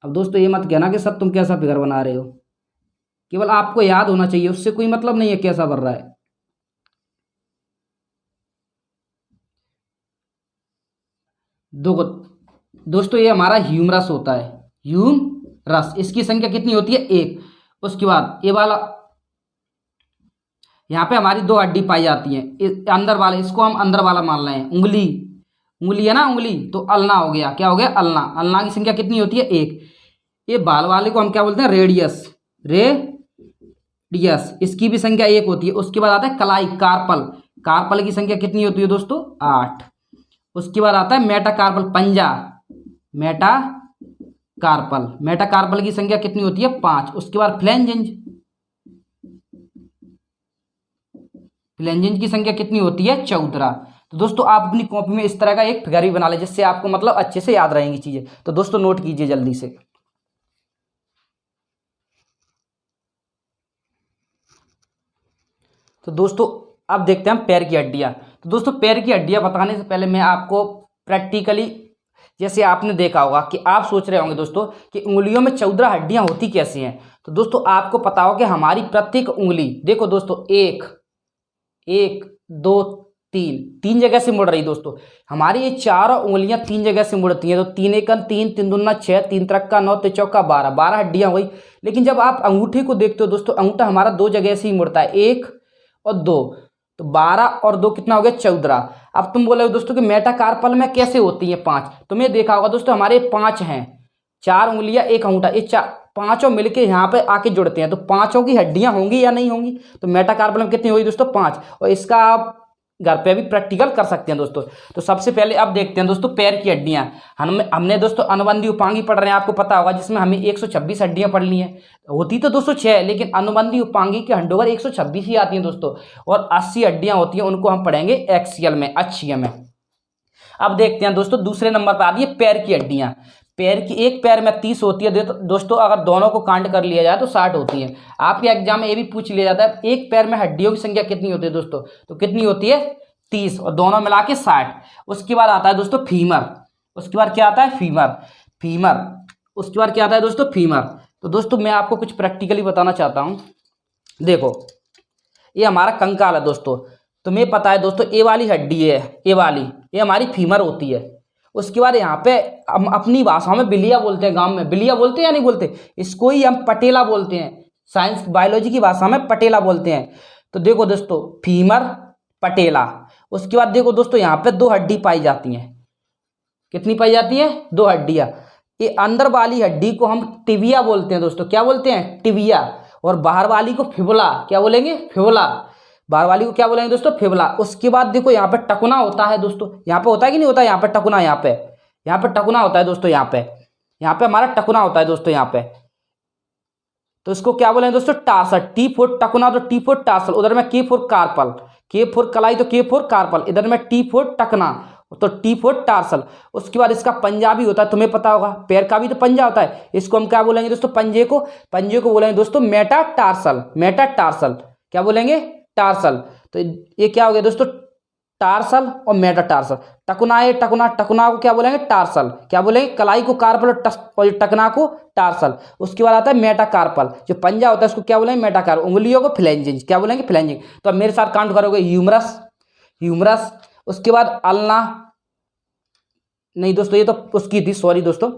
[SPEAKER 1] अब दोस्तों ये मत कहना कि सर तुम कैसा फिगर बना रहे हो, केवल आपको याद होना चाहिए, उससे कोई मतलब नहीं है कैसा बन रहा है। दोस्तों ये हमारा ह्यूमरस होता है, ह्यूमरस। इसकी संख्या कितनी होती है? 1। उसके बाद ये वाला, यहाँ पे हमारी दो हड्डी पाई जाती हैं अंदर वाले, इसको हम अंदर वाला मान रहे हैं, उंगली, उंगली है ना, उंगली। तो अल्ना हो गया। क्या हो गया? अल्ना। अल्ना की संख्या कितनी होती है? 1। ये बाल वाले को हम क्या बोलते हैं? Radius, radius. इसकी भी संख्या 1 होती है। उसके बाद आता है कलाई, कार्पल, कार्पल की संख्या कितनी होती है दोस्तों? 8। उसके बाद आता है मेटाकार्पल, पंजा, मेटाकार्पल, मेटाकार्पल की संख्या कितनी होती है? 5। उसके बाद फ्लैंजिंज, फ्लैंजिंज की संख्या कितनी होती है? 14। तो दोस्तों आप अपनी कॉपी में इस तरह का एक फिगर भी बना ले, जिससे आपको मतलब अच्छे से याद रहेंगी चीजें। तो दोस्तों नोट कीजिए जल्दी से। तो दोस्तों अब देखते हैं हम पैर की हड्डियां। तो दोस्तों पैर की हड्डियां बताने से पहले मैं आपको प्रैक्टिकली, जैसे आपने देखा होगा कि आप सोच रहे होंगे दोस्तों कि उंगलियों में 14 हड्डियां होती कैसी हैं। तो दोस्तों आपको पता होगा कि हमारी प्रत्येक उंगली, देखो दोस्तों, 1 2 3, 3 जगह से मुड़ रही दोस्तों। हमारी ये चारों उंगलियां 3 जगह से मुड़ती हैं। तो 3 एकन 3, 3 दूना 6, 3 त्रिका 9, 3 चौका 12, 12 हड्डियां हुई। लेकिन जब आप अंगूठे को देखते हो दोस्तों, अंगूठा हमारा 2 जगह से ही मुड़ता है, 1 और 2। तो 12 और 2 कितना हो गया? 14। अब तुम बोले दोस्तों कि मेटाकार्पल में कैसे होती है 5? तुमने देखा होगा दोस्तों हमारे 5 हैं, 4 उंगलियां 1 अंगूठा, ये पांचों मिलके यहाँ पे आके जुड़ते हैं। तो पांचों की हड्डियां होंगी या नहीं होंगी? तो मेटाकार्पल में कितनी होगी दोस्तों? 5। और इसका आप घर पे भी प्रैक्टिकल कर सकते हैं दोस्तों। तो सबसे पहले अब देखते हैं दोस्तों पैर की हड्डियां। हमने दोस्तों अनुबंधी उपांगी पढ़ रहे हैं, आपको पता होगा, जिसमें हमें 126 हड्डियां पढ़ ली हैं। होती तो दोस्तों 6 है, लेकिन अनुबंधी उपांगी के हंडोवर 126 ही आती हैं दोस्तों। और 80 हड्डियां होती हैं, उनको हम पढ़ेंगे एक्सियल में, अच्छिया में। अब देखते हैं दोस्तों दूसरे नंबर पर आती है पैर की हड्डियां। पैर की एक पैर में 30 होती है दोस्तों, अगर दोनों को काउंट कर लिया जाए तो 60 होती है। आपके एग्जाम में ये भी पूछ लिया जाता है एक पैर में हड्डियों की संख्या कितनी होती है दोस्तों, तो कितनी होती है 30 और दोनों मिला के 60। उसके बाद आता है दोस्तों फीमर। उसके बाद क्या आता है फीमर। उसके बाद क्या आता है दोस्तों फीमर। तो दोस्तों मैं आपको कुछ प्रैक्टिकली बताना चाहता हूँ। देखो ये हमारा कंकाल है दोस्तों, तुम्हें पता है दोस्तों ए वाली हड्डी है, ये हमारी फीमर होती है। उसके बाद यहाँ पे हम अपनी भाषा में बिलिया बोलते हैं, गांव में बिलिया बोलते हैं या नहीं बोलते, इसको ही हम पटेला बोलते हैं, साइंस बायोलॉजी की भाषा में पटेला बोलते हैं। तो देखो दोस्तों फीमर पटेला। उसके बाद देखो दोस्तों यहाँ पे 2 हड्डी पाई जाती हैं। कितनी पाई जाती है 2 हड्डियां। ये अंदर वाली हड्डी को हम टिबिया बोलते हैं दोस्तों, क्या बोलते हैं टिबिया, और बाहर वाली को फिबुला, क्या बोलेंगे फिबुला, बाहर वाली को क्या बोलेंगे दोस्तों फिबुला। उसके बाद देखो यहाँ पे टकुना होता है दोस्तों, यहाँ पे होता है कि नहीं होता है यहाँ पे टकुना, यहाँ पे टकुना होता है दोस्तों, यहाँ पे हमारा टकुना होता है दोस्तों यहाँ पे। तो इसको क्या बोलेंगे दोस्तों टार्सल, टी फोर टकुना तो टी फोर टार्सल, उधर में के फोर कार्पल, के फोर कलाई तो के फोर कार्पल, इधर में टी फोर टकना तो टी फोर टार्सल। उसके बाद इसका पंजा भी होता है, तुम्हें पता होगा पैर का भी तो पंजा होता है, इसको हम क्या बोलेंगे दोस्तों पंजे को बोलेंगे दोस्तों मेटाटार्सल, क्या बोलेंगे टार्सल। तो ये क्या हो गया दोस्तों टार्सल और मेटाटार्सल। टकुना को क्या बोलेंगे टार्सल, क्या बोलेंगे कलाई को कार्पल और टकना को टार्सल। उसके बाद आता है मेटाकार्पल, जो पंजा होता है उसको क्या बोलेंगे मेटाकार्पल, उंगलियों को फ्लेंजिंग, क्या बोलेंगे फ्लेंजिंग। तो अब मेरे साथ काउंट करोगे ह्यूमरस। उसके बाद अल्ना, नहीं दोस्तों ये तो उसकी थी, सॉरी दोस्तों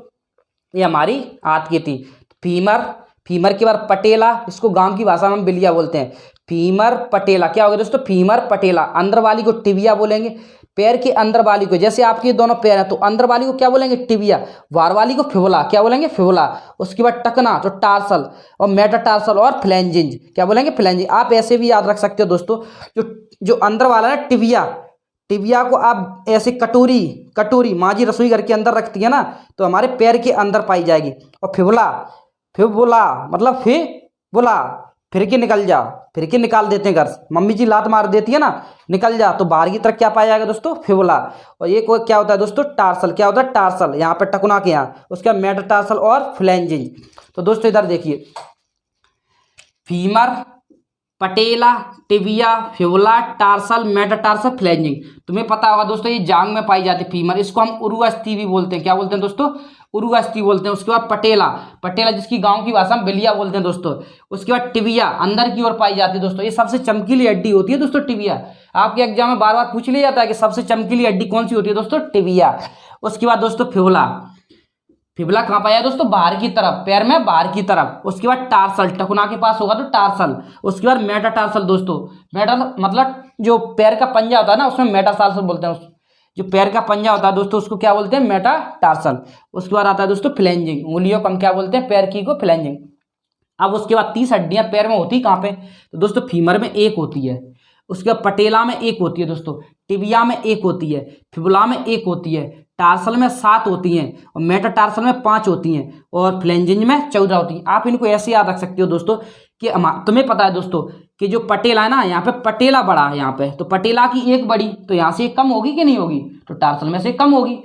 [SPEAKER 1] ये हमारी हाथ की थी। फीमर के बाद पटेला, इसको गांव की भाषा में हम बिलिया बोलते हैं। फीमर पटेला क्या हो गया दोस्तों फीमर पटेला। अंदर वाली को टिबिया बोलेंगे, पैर के अंदर वाली को, जैसे आपके दोनों पैर हैं तो अंदर वाली को क्या बोलेंगे टिबिया, बाहर वाली को फिबुला, क्या बोलेंगे फिबुला। उसके बाद टकना तो टार्सल और मेटाटार्सल और फ्लेंजिंज, क्या बोलेंगे फ्लेंजिंज। आप ऐसे भी याद रख सकते हो दोस्तों, जो अंदर वाला है टिबिया को आप ऐसे कटोरी माँ जी रसोई घर के अंदर रखती है ना, तो हमारे पैर के अंदर पाई जाएगी। और फिबुला मतलब फिबुला, फिर के निकाल देते हैं घर, मम्मी जी लात मार देती है ना निकल जा, तो बाहर की तरफ क्या पाया जाएगा दोस्तों फिबुला। और ये क्या होता है दोस्तों टार्सल, क्या होता है टार्सल, यहाँ पे टकुना के यहाँ, उसके बाद मेटाटार्सल और फ्लेंजिंज। तो दोस्तों इधर देखिए फीमर पटेला टिबिया फिबुला टार्सल मेटाटार्सल फ्लेंजिंग। तुम्हें पता होगा दोस्तों ये जांग में पाई जाती है फीमर, इसको हम उरु अस्थि भी बोलते हैं, क्या बोलते हैं दोस्तों उरु अस्थि बोलते हैं। उसके बाद पटेला जिसकी गांव की भाषा में बिलिया बोलते हैं दोस्तों। उसके बाद टिबिया अंदर की ओर पाई जाती है दोस्तों, ये सबसे चमकीली हड्डी होती है दोस्तों टिबिया। आपके एग्जाम में बार बार पूछ लिया जाता है कि सबसे चमकीली हड्डी कौन सी होती है दोस्तों टिबिया। उसके बाद दोस्तों फिबुला कहाँ पाया दोस्तों बाहर की तरफ, पैर में बाहर की तरफ। उसके बाद टार्सल टकुना के पास होगा तो टार्सल। उसके बाद मेटाटार्सल दोस्तों, मतलब जो पैर का पंजा होता है ना उसमें मेटाटार्सल बोलते हैं, जो पैर का पंजा होता है दोस्तों उसको क्या बोलते हैं मेटाटार्सल। उसके बाद आता है दोस्तों फ्लेंजिंग, उंगलियों को हम क्या बोलते हैं पैर की को फ्लेंजिंग। अब उसके बाद 30 हड्डियां पैर में होती कहाँ पे, तो दोस्तों फीमर में 1 होती है, उसके बाद पटेला में 1 होती है दोस्तों, टिबिया में 1 होती है, फिबुला में 1 होती है, टार्सल में 7 होती हैं और मेटाटार्सल में 5 होती हैं और फ्लेंजिंज में 14 होती हैं। आप इनको ऐसे याद रख सकते हो दोस्तों कि तुम्हें पता है दोस्तों कि जो पटेला है ना यहाँ पे पटेला बड़ा है यहाँ पे, तो पटेला की 1 बड़ी तो यहाँ से 1 कम होगी कि नहीं होगी, तो टार्सल में से 1 कम होगी।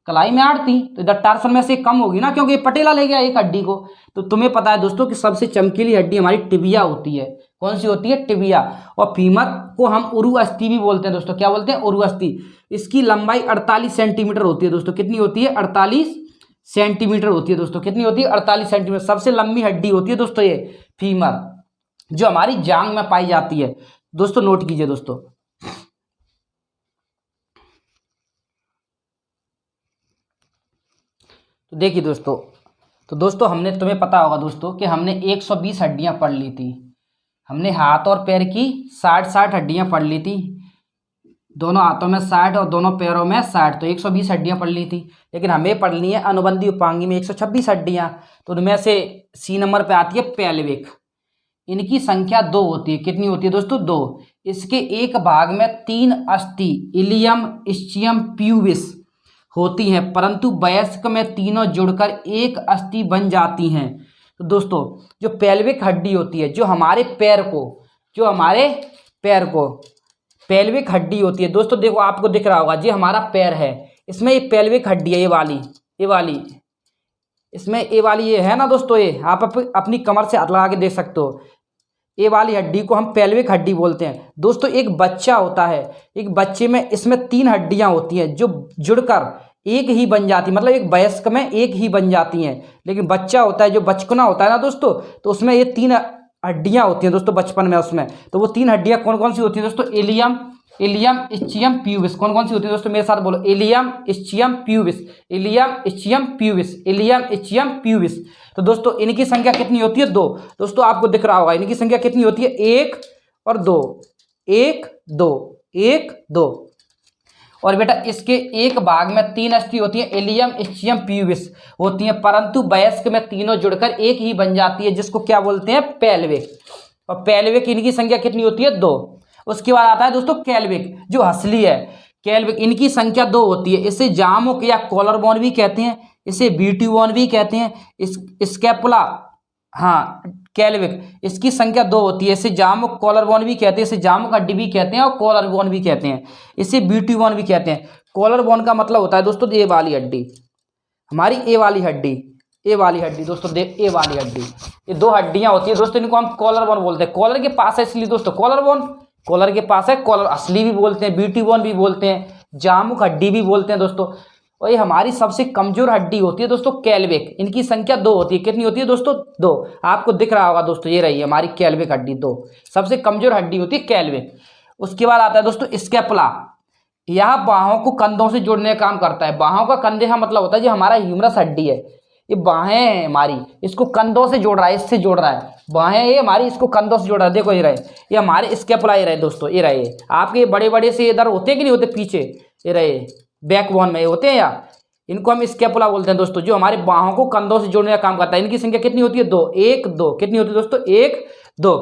[SPEAKER 1] कलाई में 8 थी तो इधर टार्सल में से 1 कम होगी ना, क्योंकि पटेला ले गया 1 हड्डी को। तो तुम्हें पता है दोस्तों कि सबसे चमकीली हड्डी हमारी टिबिया होती है। कौन सी होती है टिबिया। और फीमर को हम उरु अस्थि भी बोलते हैं दोस्तों, क्या बोलते हैं उरु अस्थि। इसकी लंबाई 48 सेंटीमीटर होती है दोस्तों, कितनी होती है 48 सेंटीमीटर होती है दोस्तों, कितनी होती है 48 सेंटीमीटर। सबसे लंबी हड्डी होती है दोस्तों ये फीमर, जो हमारी जांग में पाई जाती है दोस्तों। नोट कीजिए दोस्तों। तो देखिए दोस्तों, तो दोस्तों हमने, तुम्हें पता होगा दोस्तों कि हमने 120 हड्डियां पढ़ ली थी। हमने हाथ और पैर की 60 हड्डियां पढ़ ली थी, दोनों हाथों में 60 और दोनों पैरों में 60, तो 120 हड्डियां पढ़ ली थी। लेकिन हमें पढ़नी है अनुबंधी उपांगी में 126 हड्डियां। तो उनमें से सी नंबर पे आती है पेल्विक, इनकी संख्या 2 होती है। कितनी होती है दोस्तों 2। इसके एक भाग में 3 अस्थि इलियम इस्चियम प्यूबिस होती हैं, परंतु वयस्क में तीनों जुड़कर एक अस्थि बन जाती हैं। तो दोस्तों जो पेल्विक हड्डी होती है, जो हमारे पैर को पेल्विक हड्डी होती है दोस्तों, देखो आपको दिख रहा होगा ये हमारा पैर है, इसमें ये पेल्विक हड्डी है, ये वाली इसमें ए वाली ये है ना दोस्तों, ये आप अपनी कमर से हाथ लगा के देख सकते हो। ए वाली हड्डी को हम पेल्विक हड्डी बोलते हैं दोस्तों। एक बच्चा होता है, एक बच्चे में इसमें 3 हड्डियां होती हैं जो जुड़कर एक ही बन जाती, मतलब एक वयस्क में एक ही बन जाती हैं। लेकिन बच्चा होता है, जो बचपना होता है ना दोस्तों, तो उसमें ये 3 हड्डियां होती हैं दोस्तों बचपन में उसमें। तो वो 3 हड्डियां कौन कौन सी होती हैं दोस्तों? Ilium, ischium, pubis. कौन कौन सी होती है दोस्तों? मेरे साथ बोलो, ilium, ischium, pubis, ilium, ischium, pubis, ilium, ischium, pubis. तो दोस्तों इनकी संख्या कितनी होती है? 2। दोस्तों आपको दिख रहा होगा इनकी संख्या कितनी होती है? 1 और 2, 1 2, 1 2। और बेटा इसके एक भाग में 3 अस्थि होती है, इलियम, इस्चियम, प्यूबिस होती हैं, परंतु वयस्क में तीनों जुड़कर एक ही बन जाती है, जिसको क्या बोलते हैं? पेल्विक। और पेल्विक इनकी संख्या कितनी होती है? 2। उसके बाद आता है दोस्तों कैल्विक, जो हसली है। कैल्विक इनकी संख्या 2 होती है। इसे जामुक या कॉलर बोन भी कहते हैं, इसे बीटी बोन भी कहते हैं, स्कैपुला, हाँ कैल्विक, इसकी संख्या 2 होती है। इसे जामुक कॉलर बोन भी कहते हैं, इसे जामुक हड्डी भी कहते हैं और कॉलर बोन भी कहते हैं, इसे बीटी बोन भी कहते हैं। कॉलर बोन का मतलब होता है दोस्तों ए वाली हड्डी, हमारी ए वाली हड्डी, ए वाली हड्डी दोस्तों, देख ए वाली हड्डी, ये 2 हड्डियां होती है दोस्तों, इनको हम कॉलर बोन बोलते हैं। कॉलर के पास है इसलिए दोस्तों कॉलर बोन, कॉलर के पास है, कॉलर असली भी बोलते हैं, बीटी बोन भी बोलते हैं, जामुक हड्डी भी बोलते हैं दोस्तों। और ये हमारी सबसे कमजोर हड्डी होती है दोस्तों कैल्विक, इनकी संख्या 2 होती है। कितनी होती है दोस्तों? 2। आपको दिख रहा होगा दोस्तों, ये रही है हमारी कैल्विक हड्डी, 2 सबसे कमजोर हड्डी होती है कैल्विक। उसके बाद आता है दोस्तों स्कैपुला, यह बाहों को कंधों से जोड़ने का काम करता है। बाहों का कंधे का मतलब होता है जो हमारा ह्यूमरस हड्डी है, ये बाहें हैं हमारी, इसको कंधों से जोड़ रहा है, इससे जोड़ रहा है, बाहें ये हमारी इसको कंधों से जोड़ रहा है। देखो ये रहे, ये हमारे स्कैपुला, ये रहे दोस्तों, ये रहे आपके बड़े बड़े से इधर होते हैं कि नहीं होते पीछे, ये रहे बैकबोन में होते हैं, या इनको हम स्कैपुला बोलते हैं दोस्तों, जो हमारे बाहों को कंधों से जोड़ने का काम करता है। इनकी संख्या कितनी होती है? 2, 1 2। कितनी होती है दोस्तों? 1 2।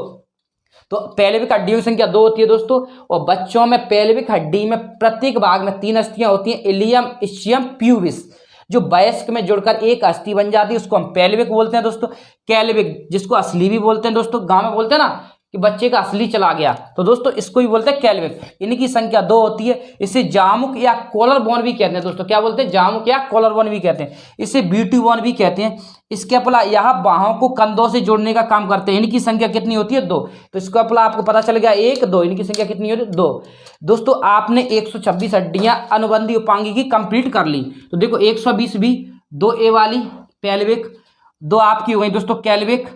[SPEAKER 1] तो पेल्विक हड्डियों की संख्या 2 होती है दोस्तों। और बच्चों में पेल्विक हड्डी में प्रत्येक भाग में 3 अस्थियां होती हैं, इलियम, इस्चियम, प्यूबिस, जो वयस्क में जुड़कर एक अस्थि बन जाती है, उसको हम पेल्विक बोलते हैं दोस्तों। कैल्विक, जिसको असली भी बोलते हैं दोस्तों, गांव में बोलते हैं ना कि बच्चे का असली चला गया, तो दोस्तों इसको भी बोलते हैं कैल्विक। इनकी संख्या 2 होती है। इसे जामुक या कॉलर बोन भी कहते हैं दोस्तों, क्या बोलते हैं? जामुक या कॉलर बोन भी कहते हैं, इसे बीटी बोन भी कहते हैं। स्कैपुला यह बाहों को कंधों से जोड़ने का काम करते हैं। इनकी संख्या कितनी होती है? 2। तो स्कैपुला आपको पता चल गया 1 2, इनकी संख्या कितनी होती है? 2। दोस्तों आपने 126 हड्डियां अनुबंधी उपांगी की कंप्लीट कर ली। तो देखो 120 भी, 2 ए वाली पेल्विक, 2 आपकी हो गई दोस्तों कैल्विक,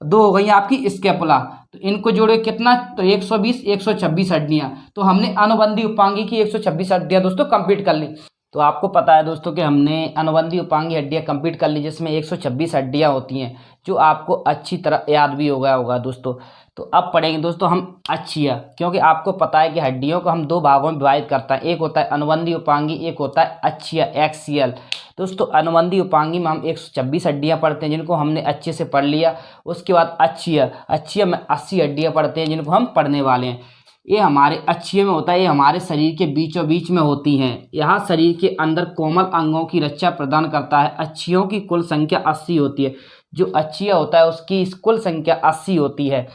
[SPEAKER 1] 2 हो गई आपकी स्कैपुला। तो इनको जोड़े कितना? तो 120 126 हड्डियां। तो हमने अनुबंधी उपांगी की 126 हड्डियां दोस्तों कंप्लीट कर ली। तो आपको पता है दोस्तों कि हमने अनुबंधी उपांगी हड्डियां कंप्लीट कर ली, जिसमें 126 हड्डियां होती हैं, जो आपको अच्छी तरह याद भी हो गया होगा दोस्तों। तो अब पढ़ेंगे दोस्तों हम अच्छिया, क्योंकि आपको पता है कि हड्डियों को हम 2 भागों में विभाजित करते हैं, एक होता है अनुबंधी उपांगी, एक होता है अच्छिया, एक्सियल। दोस्तों अनुबंधी उपांगी में हम 126 हड्डियां पढ़ते हैं, जिनको हमने अच्छे से पढ़ लिया। उसके बाद अच्छिया में 80 हड्डियां पढ़ते हैं, जिनको हम पढ़ने वाले हैं। ये हमारे अच्छिया में होता है, ये हमारे शरीर के बीचों बीच में होती हैं। यहाँ शरीर के अंदर कोमल अंगों की रक्षा प्रदान करता है। अच्छियों की कुल संख्या 80 होती है। जो अच्छिया होता है उसकी कुल संख्या 80 होती है।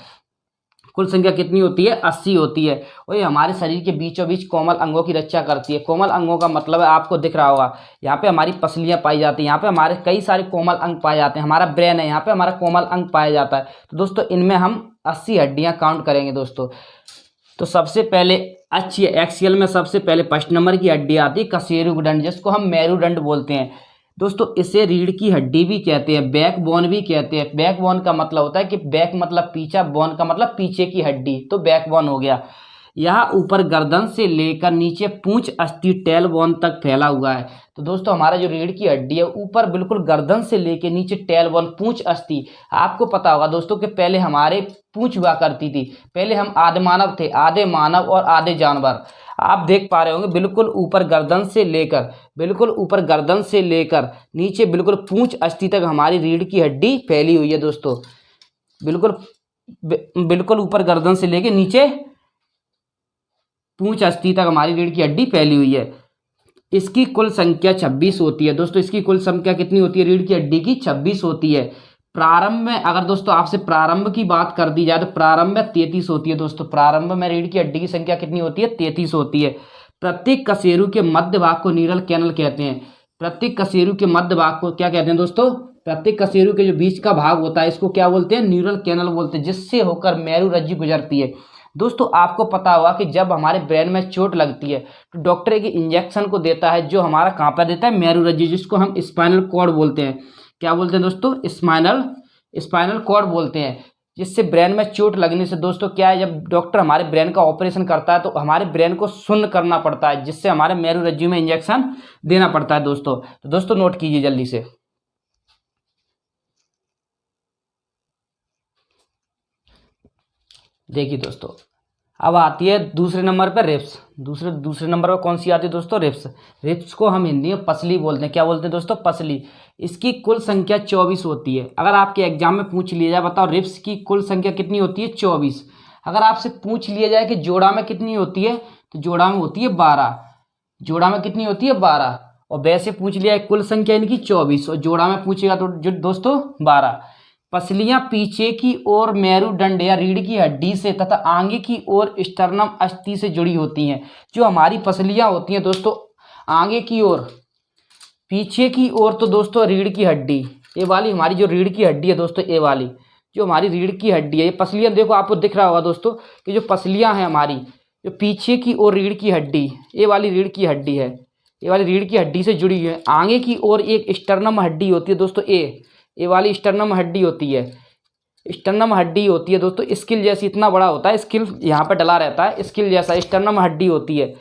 [SPEAKER 1] कुल संख्या कितनी होती है? 80 होती है। और ये हमारे शरीर के बीचों बीच कोमल अंगों की रक्षा करती है। कोमल अंगों का मतलब है, आपको दिख रहा होगा, यहाँ पे हमारी पसलियाँ पाई जाती हैं, यहाँ पे हमारे कई सारे कोमल अंग पाए जाते हैं। हमारा ब्रेन है, यहाँ पे हमारा कोमल अंग पाया जाता है। तो दोस्तों इनमें हम 80 हड्डियाँ काउंट करेंगे दोस्तों। तो सबसे पहले अच्छी एक्सियल में सबसे पहले 1 नंबर की हड्डी आती है कशेरुकदंड, जिसको हम मेरुदंड बोलते हैं दोस्तों। इसे रीढ़ की हड्डी भी कहते हैं, बैक बोन भी कहते हैं। बैक बोन का मतलब होता है कि बैक मतलब पीछा, बोन का मतलब पीछे की हड्डी, तो बैक बोन हो गया। यहाँ ऊपर गर्दन से लेकर नीचे पूंछ अस्थि टेल बोन तक फैला हुआ है। तो दोस्तों हमारा जो रीढ़ की हड्डी है ऊपर बिल्कुल गर्दन से लेकर नीचे टेल बोन, पूंछ अस्थि। आपको पता होगा दोस्तों कि पहले हमारे पूंछ हुआ करती थी, पहले हम आदि मानव थे, आधे मानव और आधे जानवर। आप देख पा रहे होंगे बिल्कुल ऊपर गर्दन से लेकर, बिल्कुल ऊपर गर्दन से लेकर नीचे बिल्कुल पूंछ अस्थि तक हमारी रीढ़ की हड्डी फैली हुई है दोस्तों। बिल्कुल ऊपर गर्दन से लेकर नीचे पूंछ अस्थि तक हमारी रीढ़ की हड्डी फैली हुई है। इसकी कुल संख्या 26 होती है दोस्तों। इसकी कुल संख्या कितनी होती है? रीढ़ की हड्डी की 26 होती है। प्रारंभ में अगर दोस्तों आपसे प्रारंभ की बात कर दी जाए तो प्रारंभ में 33 होती है दोस्तों। प्रारंभ में रीढ़ की हड्डी की संख्या कितनी होती है? 33 होती है। प्रत्येक कशेरु के मध्य भाग को नीरल कैनल कहते हैं। प्रत्येक कशेरु के मध्य भाग को क्या कहते हैं दोस्तों? प्रत्येक कशेरु के जो बीच का भाग होता है इसको क्या बोलते हैं, न्यूरल कैनल बोलते हैं, जिससे होकर मेरुरज्जु गुजरती है। दोस्तों आपको पता होगा कि जब हमारे ब्रेन में चोट लगती है तो डॉक्टर एक इंजेक्शन को देता है जो हमारा कहाँ पर देता है, मेरुरज्जु, जिसको हम स्पाइनल कॉर्ड बोलते हैं। क्या बोलते हैं दोस्तों, स्पाइनल कॉर्ड बोलते हैं। जिससे ब्रेन में चोट लगने से दोस्तों क्या है, जब डॉक्टर हमारे ब्रेन का ऑपरेशन करता है तो हमारे ब्रेन को शून्य करना पड़ता है, जिससे हमारे मेरुरज्जु में इंजेक्शन देना पड़ता है दोस्तों। तो दोस्तों नोट कीजिए जल्दी से। देखिए दोस्तों, अब आती है दूसरे नंबर पर रिब्स। दूसरे नंबर पर कौन सी आती है दोस्तों, रिब्स। रिब्स को हम हिंदी में पसली बोलते हैं। क्या बोलते हैं दोस्तों, पसली। इसकी कुल संख्या 24 होती है। अगर आपके एग्जाम में पूछ लिया जाए, बताओ रिब्स की कुल संख्या कितनी होती है, 24। अगर आपसे पूछ लिया जाए कि जोड़ा में कितनी होती है, तो जोड़ा में होती है 12। जोड़ा में कितनी होती है, 12। और वैसे पूछ लिया है कुल संख्या इनकी 24 और जोड़ा में पूछेगा तो जो दोस्तों 12। पसलियां पीछे की ओर मेरुदंड या रीढ़ की हड्डी से तथा आगे की ओर स्टर्नम अस्थि से जुड़ी होती हैं। जो हमारी पसलियां होती हैं दोस्तों आगे की ओर, पीछे की ओर तो दोस्तों रीढ़ की हड्डी, ये वाली हमारी जो रीढ़ की हड्डी है दोस्तों, ये वाली जो हमारी रीढ़ की हड्डी है, ये पसलियां देखो आपको दिख रहा होगा दोस्तों कि जो पसलियां हैं हमारी, जो पीछे की ओर रीढ़ की हड्डी, ये वाली रीढ़ की हड्डी है, ये वाली रीढ़ की हड्डी से जुड़ी हुई है। आगे की ओर एक स्टर्नम हड्डी होती है दोस्तों, ये वाली स्टर्नम हड्डी होती है। स्टर्नम हड्डी होती है दोस्तों स्किल जैसी, इतना बड़ा होता है स्किल, यहाँ पर डला रहता है स्किल जैसा, स्टर्नम हड्डी होती है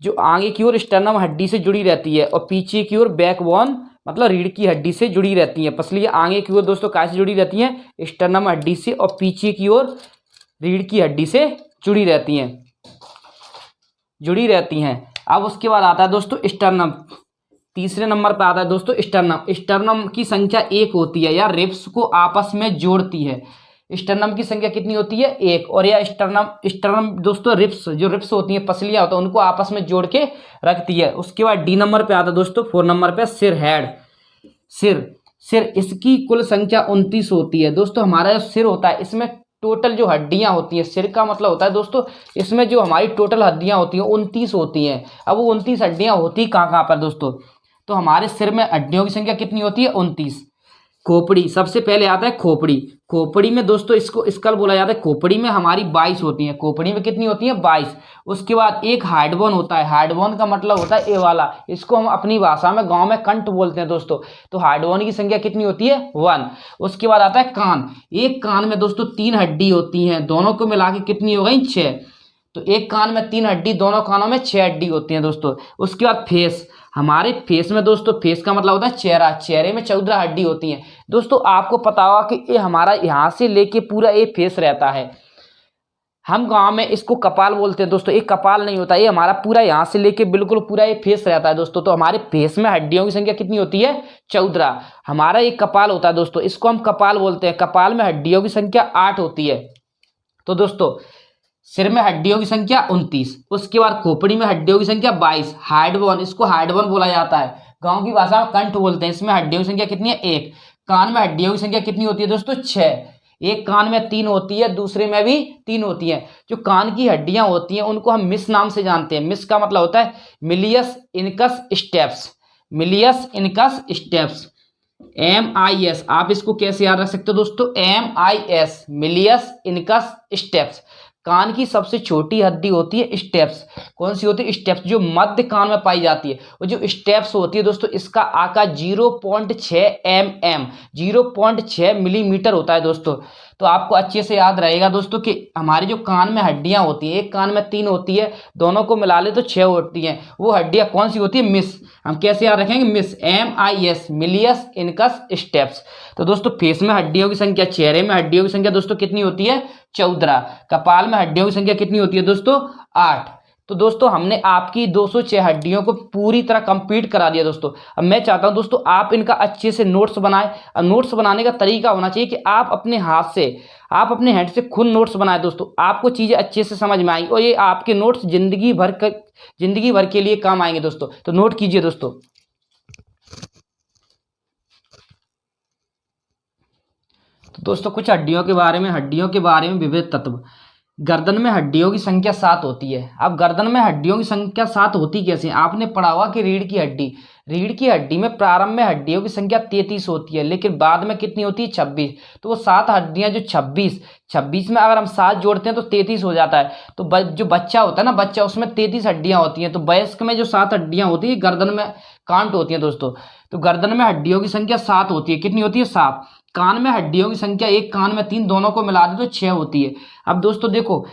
[SPEAKER 1] जो आगे की ओर स्टर्नम हड्डी से जुड़ी रहती है और पीछे की ओर बैकबोन मतलब रीढ़ की हड्डी से जुड़ी रहती है। पसलियाँ आगे की ओर दोस्तों कैसे जुड़ी रहती हैं, स्टर्नम हड्डी से, और पीछे की ओर रीढ़ की हड्डी से जुड़ी रहती हैं। अब उसके बाद आता है दोस्तों स्टर्नम। तीसरे नंबर पर आता है दोस्तों स्टर्नम। स्टर्नम की संख्या 1 होती है या रिब्स को आपस में जोड़ती है। स्टर्नम की संख्या कितनी होती है, 1। और यह स्टर्नम दोस्तों रिब्स, जो रिब्स होती हैं पसलियां होती हैं, उनको आपस में जोड़ के रखती है। उसके बाद डी नंबर पे आता है दोस्तों 4 नंबर पे सिर, हेड। सिर इसकी कुल संख्या 29 होती है। दोस्तों हमारा जो सिर होता है इसमें टोटल जो हड्डियां होती हैं, सिर का मतलब होता है दोस्तों इसमें जो हमारी टोटल हड्डियां होती हैं 29 होती हैं। अब वो 29 हड्डियां होती कहाँ पर दोस्तों, तो हमारे सिर में हड्डियों की संख्या कितनी होती है, 29। खोपड़ी, सबसे पहले आता है खोपड़ी। खोपड़ी में दोस्तों इसको स्कल बोला जाता है। खोपड़ी में हमारी 22 होती हैं। खोपड़ी में कितनी होती हैं, 22। उसके बाद एक हार्डबोन होता है। हार्डबोन का मतलब होता है ए वाला, इसको हम अपनी भाषा में गांव में कंठ बोलते हैं दोस्तों। तो हार्डबोन की संख्या कितनी होती है, 1। उसके बाद आता है कान। एक कान में दोस्तों 3 हड्डी होती हैं, दोनों को मिला के कितनी हो गई, 6। तो एक कान में 3 हड्डी, दोनों कानों में 6 हड्डी होती हैं दोस्तों। उसके बाद फेस। हमारे फेस में दोस्तों, फेस का मतलब होता है चेहरा, चेहरे में 14 हड्डी होती हैं दोस्तों। आपको पता होगा कि ये हमारा यहाँ से लेके पूरा ये फेस रहता है। हम गांव में इसको कपाल बोलते हैं दोस्तों। एक कपाल नहीं होता, ये हमारा पूरा यहाँ से लेके बिल्कुल पूरा ये फेस रहता है दोस्तों। तो हमारे फेस में हड्डियों की संख्या कितनी होती है, 14। हमारा एक कपाल होता है दोस्तों, इसको हम कपाल बोलते हैं। कपाल में हड्डियों की संख्या 8 होती है। तो दोस्तों सिर में हड्डियों की संख्या 29। उसके बाद खोपड़ी में हड्डियों की संख्या 22। हार्डबोन, इसको हार्डबोन बोला जाता है, गांव की भाषा में कंठ बोलते हैं। इसमें हड्डियों की संख्या कितनी है, 1। कान में हड्डियों की संख्या कितनी होती है दोस्तों, 6। एक कान में 3 होती है, दूसरे में भी 3 होती है। जो कान की हड्डियां होती हैं उनको हम मिस नाम से जानते हैं। मिस का मतलब होता है Milius incus steps. Milius incus steps, MIS। आप इसको कैसे याद रख सकते हो दोस्तों, MIS, मिलियस इनकस स्टेप्स। कान की सबसे छोटी हड्डी होती है स्टेप्स। कौन सी होती है, स्टेप्स, जो मध्य कान में पाई जाती है। और जो स्टेप्स होती है दोस्तों इसका आकार 0.6 mm, 0.6 मिलीमीटर होता है दोस्तों। तो आपको अच्छे से याद रहेगा दोस्तों कि हमारी जो कान में हड्डियां होती हैं, एक कान में 3 होती है, दोनों को मिला ले तो 6 होती हैं। वो हड्डियां कौन सी होती है, मिस। हम कैसे याद रखेंगे, miss, MIS, Milius incus steps. तो दोस्तों फेस में हड्डियों की संख्या, चेहरे में हड्डियों की संख्या दोस्तों कितनी होती है, 14। कपाल में हड्डियों की संख्या कितनी होती है दोस्तों, 8। तो दोस्तों हमने आपकी 206 हड्डियों को पूरी तरह कंप्लीट करा दिया दोस्तों। अब मैं चाहता हूं दोस्तों आप इनका अच्छे से नोट्स बनाएं। और नोट्स बनाने का तरीका होना चाहिए कि आप अपने हाथ से, आप अपने हैंड से खुद नोट्स बनाएं दोस्तों। आपको चीज़ें अच्छे से समझ में आएंगी और ये आपके नोट्स जिंदगी भर के लिए काम आएंगे दोस्तों। तो नोट कीजिए दोस्तों। तो दोस्तों कुछ हड्डियों के बारे में विविध तत्व। गर्दन में हड्डियों की संख्या 7 होती है। अब गर्दन में हड्डियों की संख्या 7 होती कैसे, आपने पढ़ा होगा कि रीढ़ रीढ़ की हड्डी में प्रारंभ में हड्डियों की संख्या 33 होती है, लेकिन बाद में कितनी होती है? 26। तो वो 7 हड्डियां जो 26 में अगर हम 7 जोड़ते हैं तो 33 हो जाता है। तो जो बच्चा होता है ना, बच्चा, उसमें 33 हड्डियां होती हैं। तो वयस्क में जो 7 हड्डियां होती है गर्दन में कांट होती हैं दोस्तों। तो गर्दन में हड्डियों की संख्या 7 होती है। कितनी होती है? 7। कान में हड्डियों की संख्या, एक कान में 3, दोनों को मिला दे तो 6 होती है। अब दोस्तों देखो,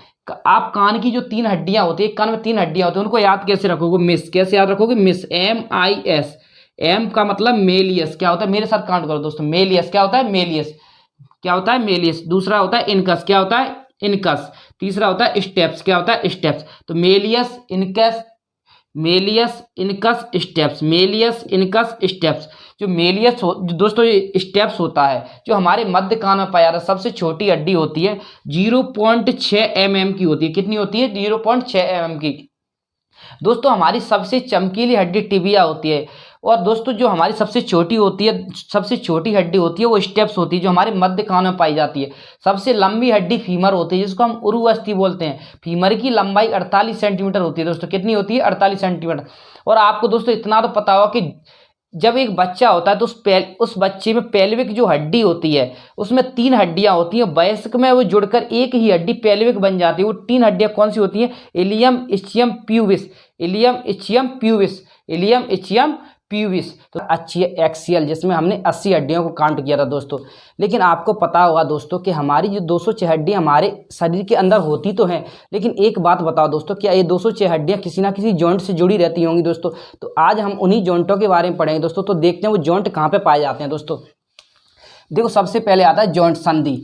[SPEAKER 1] आप कान की जो 3 हड्डियां होती है, एक कान में 3 हड्डियां होती है, उनको याद कैसे रखोगे? मिस। कैसे याद रखोगे? Miss, MIS। एम का मतलब मेलियस। क्या होता है? मेरे साथ काउंट करो दोस्तों। मेलियस क्या होता है? मेलियस क्या होता है? मेलियस। दूसरा होता है इनकस। क्या होता है? इनकस। तीसरा होता है स्टेप्स। क्या होता है? स्टेप्स। तो Méliès, incus, Méliès, incus, steps, Méliès, incus, steps. जो मेलियस जो दोस्तों ये स्टेप्स होता है, जो हमारे मध्य कान में पाया जाता है, सबसे छोटी हड्डी होती है, 0.6 mm की होती है। कितनी होती है? 0.6 mm की। दोस्तों हमारी सबसे चमकीली हड्डी टिबिया होती है। और दोस्तों जो हमारी सबसे छोटी होती है, सबसे छोटी हड्डी होती है, वो स्टेप्स होती है, जो हमारे मध्य कान में पाई जाती है। सबसे लंबी हड्डी फीमर होती है, जिसको हम उरु अस्थि बोलते हैं। फीमर की लंबाई 48 सेंटीमीटर होती है दोस्तों। कितनी होती है? 48 सेंटीमीटर। और आपको दोस्तों इतना तो पता होगा कि जब एक बच्चा होता है तो उस बच्चे में पेल्विक जो हड्डी होती है, उसमें 3 हड्डियां होती हैं। वयस्क में वो जुड़कर एक ही हड्डी पेल्विक बन जाती है। वो 3 हड्डियां कौन सी होती हैं? Ilium, ischium, pubis. Ilium, ischium, pubis. Ilium, ischium, pubis. तो अच्छी एक्सियल, जिसमें हमने 80 हड्डियों को काउंट किया था दोस्तों। लेकिन आपको पता होगा दोस्तों कि हमारी जो 206 हड्डियां हमारे शरीर के अंदर होती तो हैं, लेकिन एक बात बताओ दोस्तों, क्या ये 206 हड्डियां किसी ना किसी जॉइंट से जुड़ी रहती होंगी दोस्तों? तो आज हम उन्हीं जॉइंटों के बारे में पढ़ेंगे दोस्तों। तो देखते हैं वो जॉइंट कहाँ पे पाए जाते हैं दोस्तों। देखो, सबसे पहले आता है जॉइंट संधि।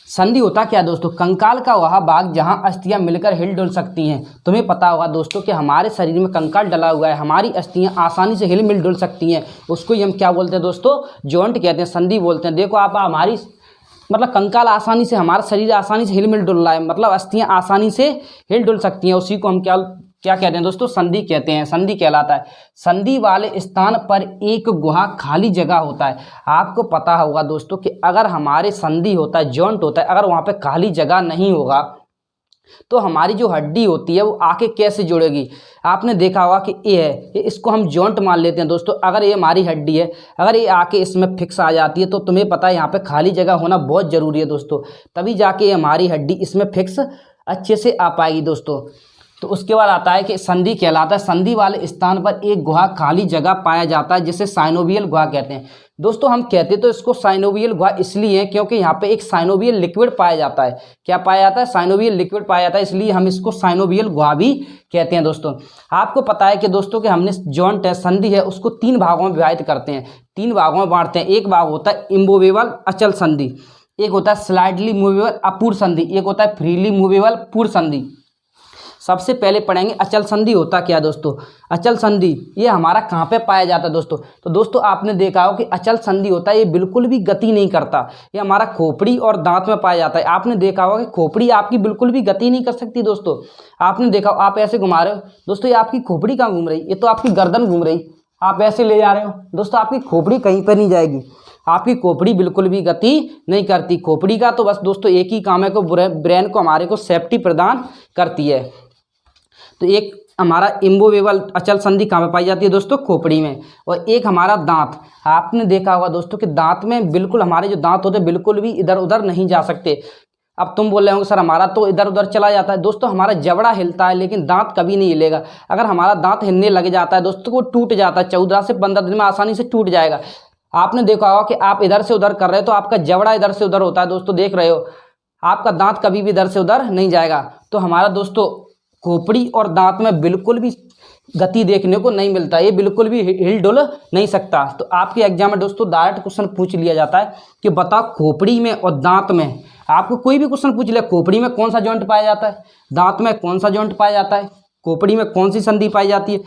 [SPEAKER 1] संधि होता क्या दोस्तों? कंकाल का वह भाग जहां अस्थियां मिलकर हिल डुल सकती हैं। तुम्हें पता होगा दोस्तों कि हमारे शरीर में कंकाल डला हुआ है, हमारी अस्थियां आसानी से हिल मिल डुल सकती हैं। उसको ही हम क्या बोलते हैं दोस्तों? जॉइंट कहते हैं, संधि बोलते हैं। देखो आप, हमारी मतलब कंकाल आसानी से, हमारा शरीर आसानी से हिल मिल डुल रहा है, मतलब अस्थियां आसानी से हिल डुल सकती हैं। उसी को हम क्या कहते हैं दोस्तों? संधि कहते हैं। संधि कहलाता है। संधि वाले स्थान पर एक गुहा खाली जगह होता है। आपको पता होगा दोस्तों कि अगर हमारे संधि होता है, जॉइंट होता है, अगर वहाँ पे खाली जगह नहीं होगा तो हमारी जो हड्डी होती है वो आके कैसे जुड़ेगी? आपने देखा होगा कि ये है, इसको हम जॉइंट मान लेते हैं दोस्तों। अगर ये हमारी हड्डी है, अगर ये आके इसमें फिक्स आ जाती है तो तुम्हें पता है यहाँ पे खाली जगह होना बहुत ज़रूरी है दोस्तों, तभी जाके हमारी हड्डी इसमें फिक्स अच्छे से आ पाएगी दोस्तों। तो उसके बाद आता है कि संधि कहलाता है। संधि वाले स्थान पर एक गुहा खाली जगह पाया जाता है, जिसे साइनोवियल गुहा कहते हैं दोस्तों। हम कहते तो इसको साइनोवियल गुहा इसलिए क्योंकि यहाँ पे एक साइनोवियल लिक्विड पाया जाता है। क्या पाया जाता है? साइनोवियल लिक्विड पाया जाता है, इसलिए हम इसको साइनोवियल गुहा भी कहते हैं दोस्तों। आपको पता है कि दोस्तों कि हमने जॉइंट है, संधि है, उसको 3 भागों में विभाजित करते हैं, 3 भागों में बांटते हैं। एक भाग होता है इम्बोवेबल अचल संधि, एक होता है स्लाइडली मूवेबल अपूर्ण संधि, एक होता है फ्रीली मूवेबल पूर्ण संधि। सबसे पहले पढ़ेंगे अचल संधि होता क्या दोस्तों। अचल संधि ये हमारा कहाँ पे पाया जाता है दोस्तों? तो दोस्तों आपने देखा हो कि अचल संधि होता है, ये बिल्कुल भी गति नहीं करता। ये हमारा खोपड़ी और दांत में पाया जाता है। आपने देखा होगा कि खोपड़ी आपकी बिल्कुल भी गति नहीं कर सकती दोस्तों। आपने देखा, आप ऐसे घुमा रहे हो दोस्तों, ये आपकी खोपड़ी कहाँ घूम रही? ये तो आपकी गर्दन घूम रही। आप ऐसे ले जा रहे हो दोस्तों, आपकी खोपड़ी कहीं पर नहीं जाएगी। आपकी खोपड़ी बिल्कुल भी गति नहीं करती। खोपड़ी का तो बस दोस्तों एक ही काम है कि ब्रेन को, हमारे को सेफ्टी प्रदान करती है। तो एक हमारा इम्बोवेबल अचल संधि कहाँ पे पाई जाती है दोस्तों? खोपड़ी में। और एक हमारा दांत, आपने देखा होगा दोस्तों कि दांत में बिल्कुल, हमारे जो दांत होते हैं बिल्कुल भी इधर उधर नहीं जा सकते। अब तुम बोल रहे होंगे सर हमारा तो इधर उधर चला जाता है। दोस्तों हमारा जबड़ा हिलता है लेकिन दांत कभी नहीं हिलेगा। अगर हमारा दांत हिलने लग जाता है दोस्तों, वो टूट जाता है, 14 से 15 दिन में आसानी से टूट जाएगा। आपने देखा होगा कि आप इधर से उधर कर रहे हो तो आपका जबड़ा इधर से उधर होता है दोस्तों, देख रहे हो, आपका दांत कभी भी इधर से उधर नहीं जाएगा। तो हमारा दोस्तों खोपड़ी और दांत में बिल्कुल भी गति देखने को नहीं मिलता, ये बिल्कुल भी हिल डुल नहीं सकता। तो आपके एग्जाम में दोस्तों डायरेक्ट क्वेश्चन पूछ लिया जाता है कि बताओ खोपड़ी में और दांत में, आपको कोई भी क्वेश्चन पूछ लिया, खोपड़ी में कौन सा जॉइंट पाया जाता है, दांत में कौन सा जॉइंट पाया जाता है, खोपड़ी में कौन सी संधि पाई जाती है,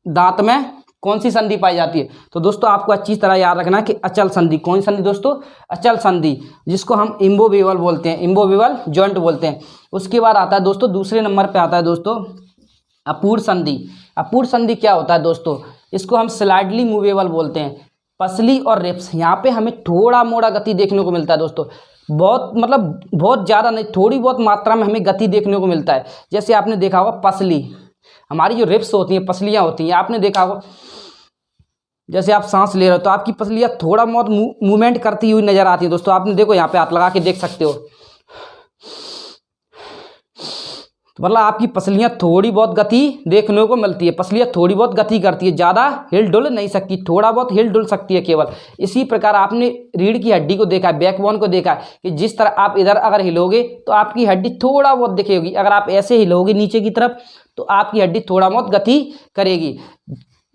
[SPEAKER 1] दांत में कौन सी संधि पाई जाती है। तो दोस्तों आपको अच्छी तरह याद रखना है कि अचल संधि, कौन सी संधि दोस्तों? अचल संधि, जिसको हम इम्बोवेबल बोलते हैं, इम्बोवेबल जॉइंट बोलते हैं। उसके बाद आता है दोस्तों, दूसरे नंबर पे आता है दोस्तों अपूर्ण संधि। अपूर्ण संधि क्या होता है दोस्तों? इसको हम स्लाइडली मूवेबल बोलते हैं। पसली और रिब्स, यहाँ पे हमें थोड़ा मोड़ा गति देखने को मिलता है दोस्तों, बहुत मतलब बहुत ज़्यादा नहीं, थोड़ी बहुत मात्रा में हमें गति देखने को मिलता है। जैसे आपने देखा होगा पसली, हमारी जो रिब्स होती हैं, पसलियाँ होती हैं, आपने देखा होगा जैसे आप सांस ले रहे हो तो आपकी पसलियाँ थोड़ा बहुत मूवमेंट करती हुई नजर आती है दोस्तों। आपने देखो यहाँ पे हाथ लगा के देख सकते हो, तो मतलब आपकी पसलियाँ थोड़ी बहुत गति देखने को मिलती है। पसलियाँ थोड़ी बहुत गति करती है, ज़्यादा हिल डुल नहीं सकती, थोड़ा बहुत हिल डुल सकती है केवल। इसी प्रकार आपने रीढ़ की हड्डी को देखा है, बैकबोन को देखा है कि जिस तरह आप इधर अगर हिलोगे तो आपकी हड्डी थोड़ा बहुत दिखेगी, अगर आप ऐसे हिलोगे नीचे की तरफ तो आपकी हड्डी थोड़ा बहुत गति करेगी,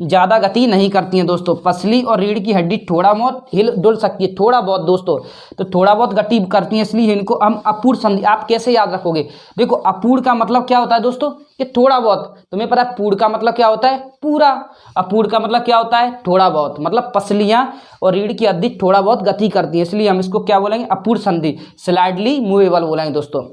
[SPEAKER 1] ज़्यादा गति नहीं करती हैं दोस्तों। पसली और रीढ़ की हड्डी थोड़ा बहुत हिल डुल सकती है, थोड़ा बहुत दोस्तों, तो थोड़ा बहुत गति करती हैं, इसलिए इनको हम अपूर्ण संधि। आप कैसे याद रखोगे? देखो अपूर्ण का मतलब क्या होता है दोस्तों कि थोड़ा बहुत। तुम्हें पता है पूर्ण का मतलब क्या होता है? पूरा। अपूर्ण का मतलब क्या होता है? थोड़ा बहुत। मतलब पसलियाँ और रीढ़ की हड्डी थोड़ा बहुत गति करती है, इसलिए हम इसको क्या बोलेंगे? अपूर्ण संधि, स्लाइडली मूवेबल बोलेंगे दोस्तों।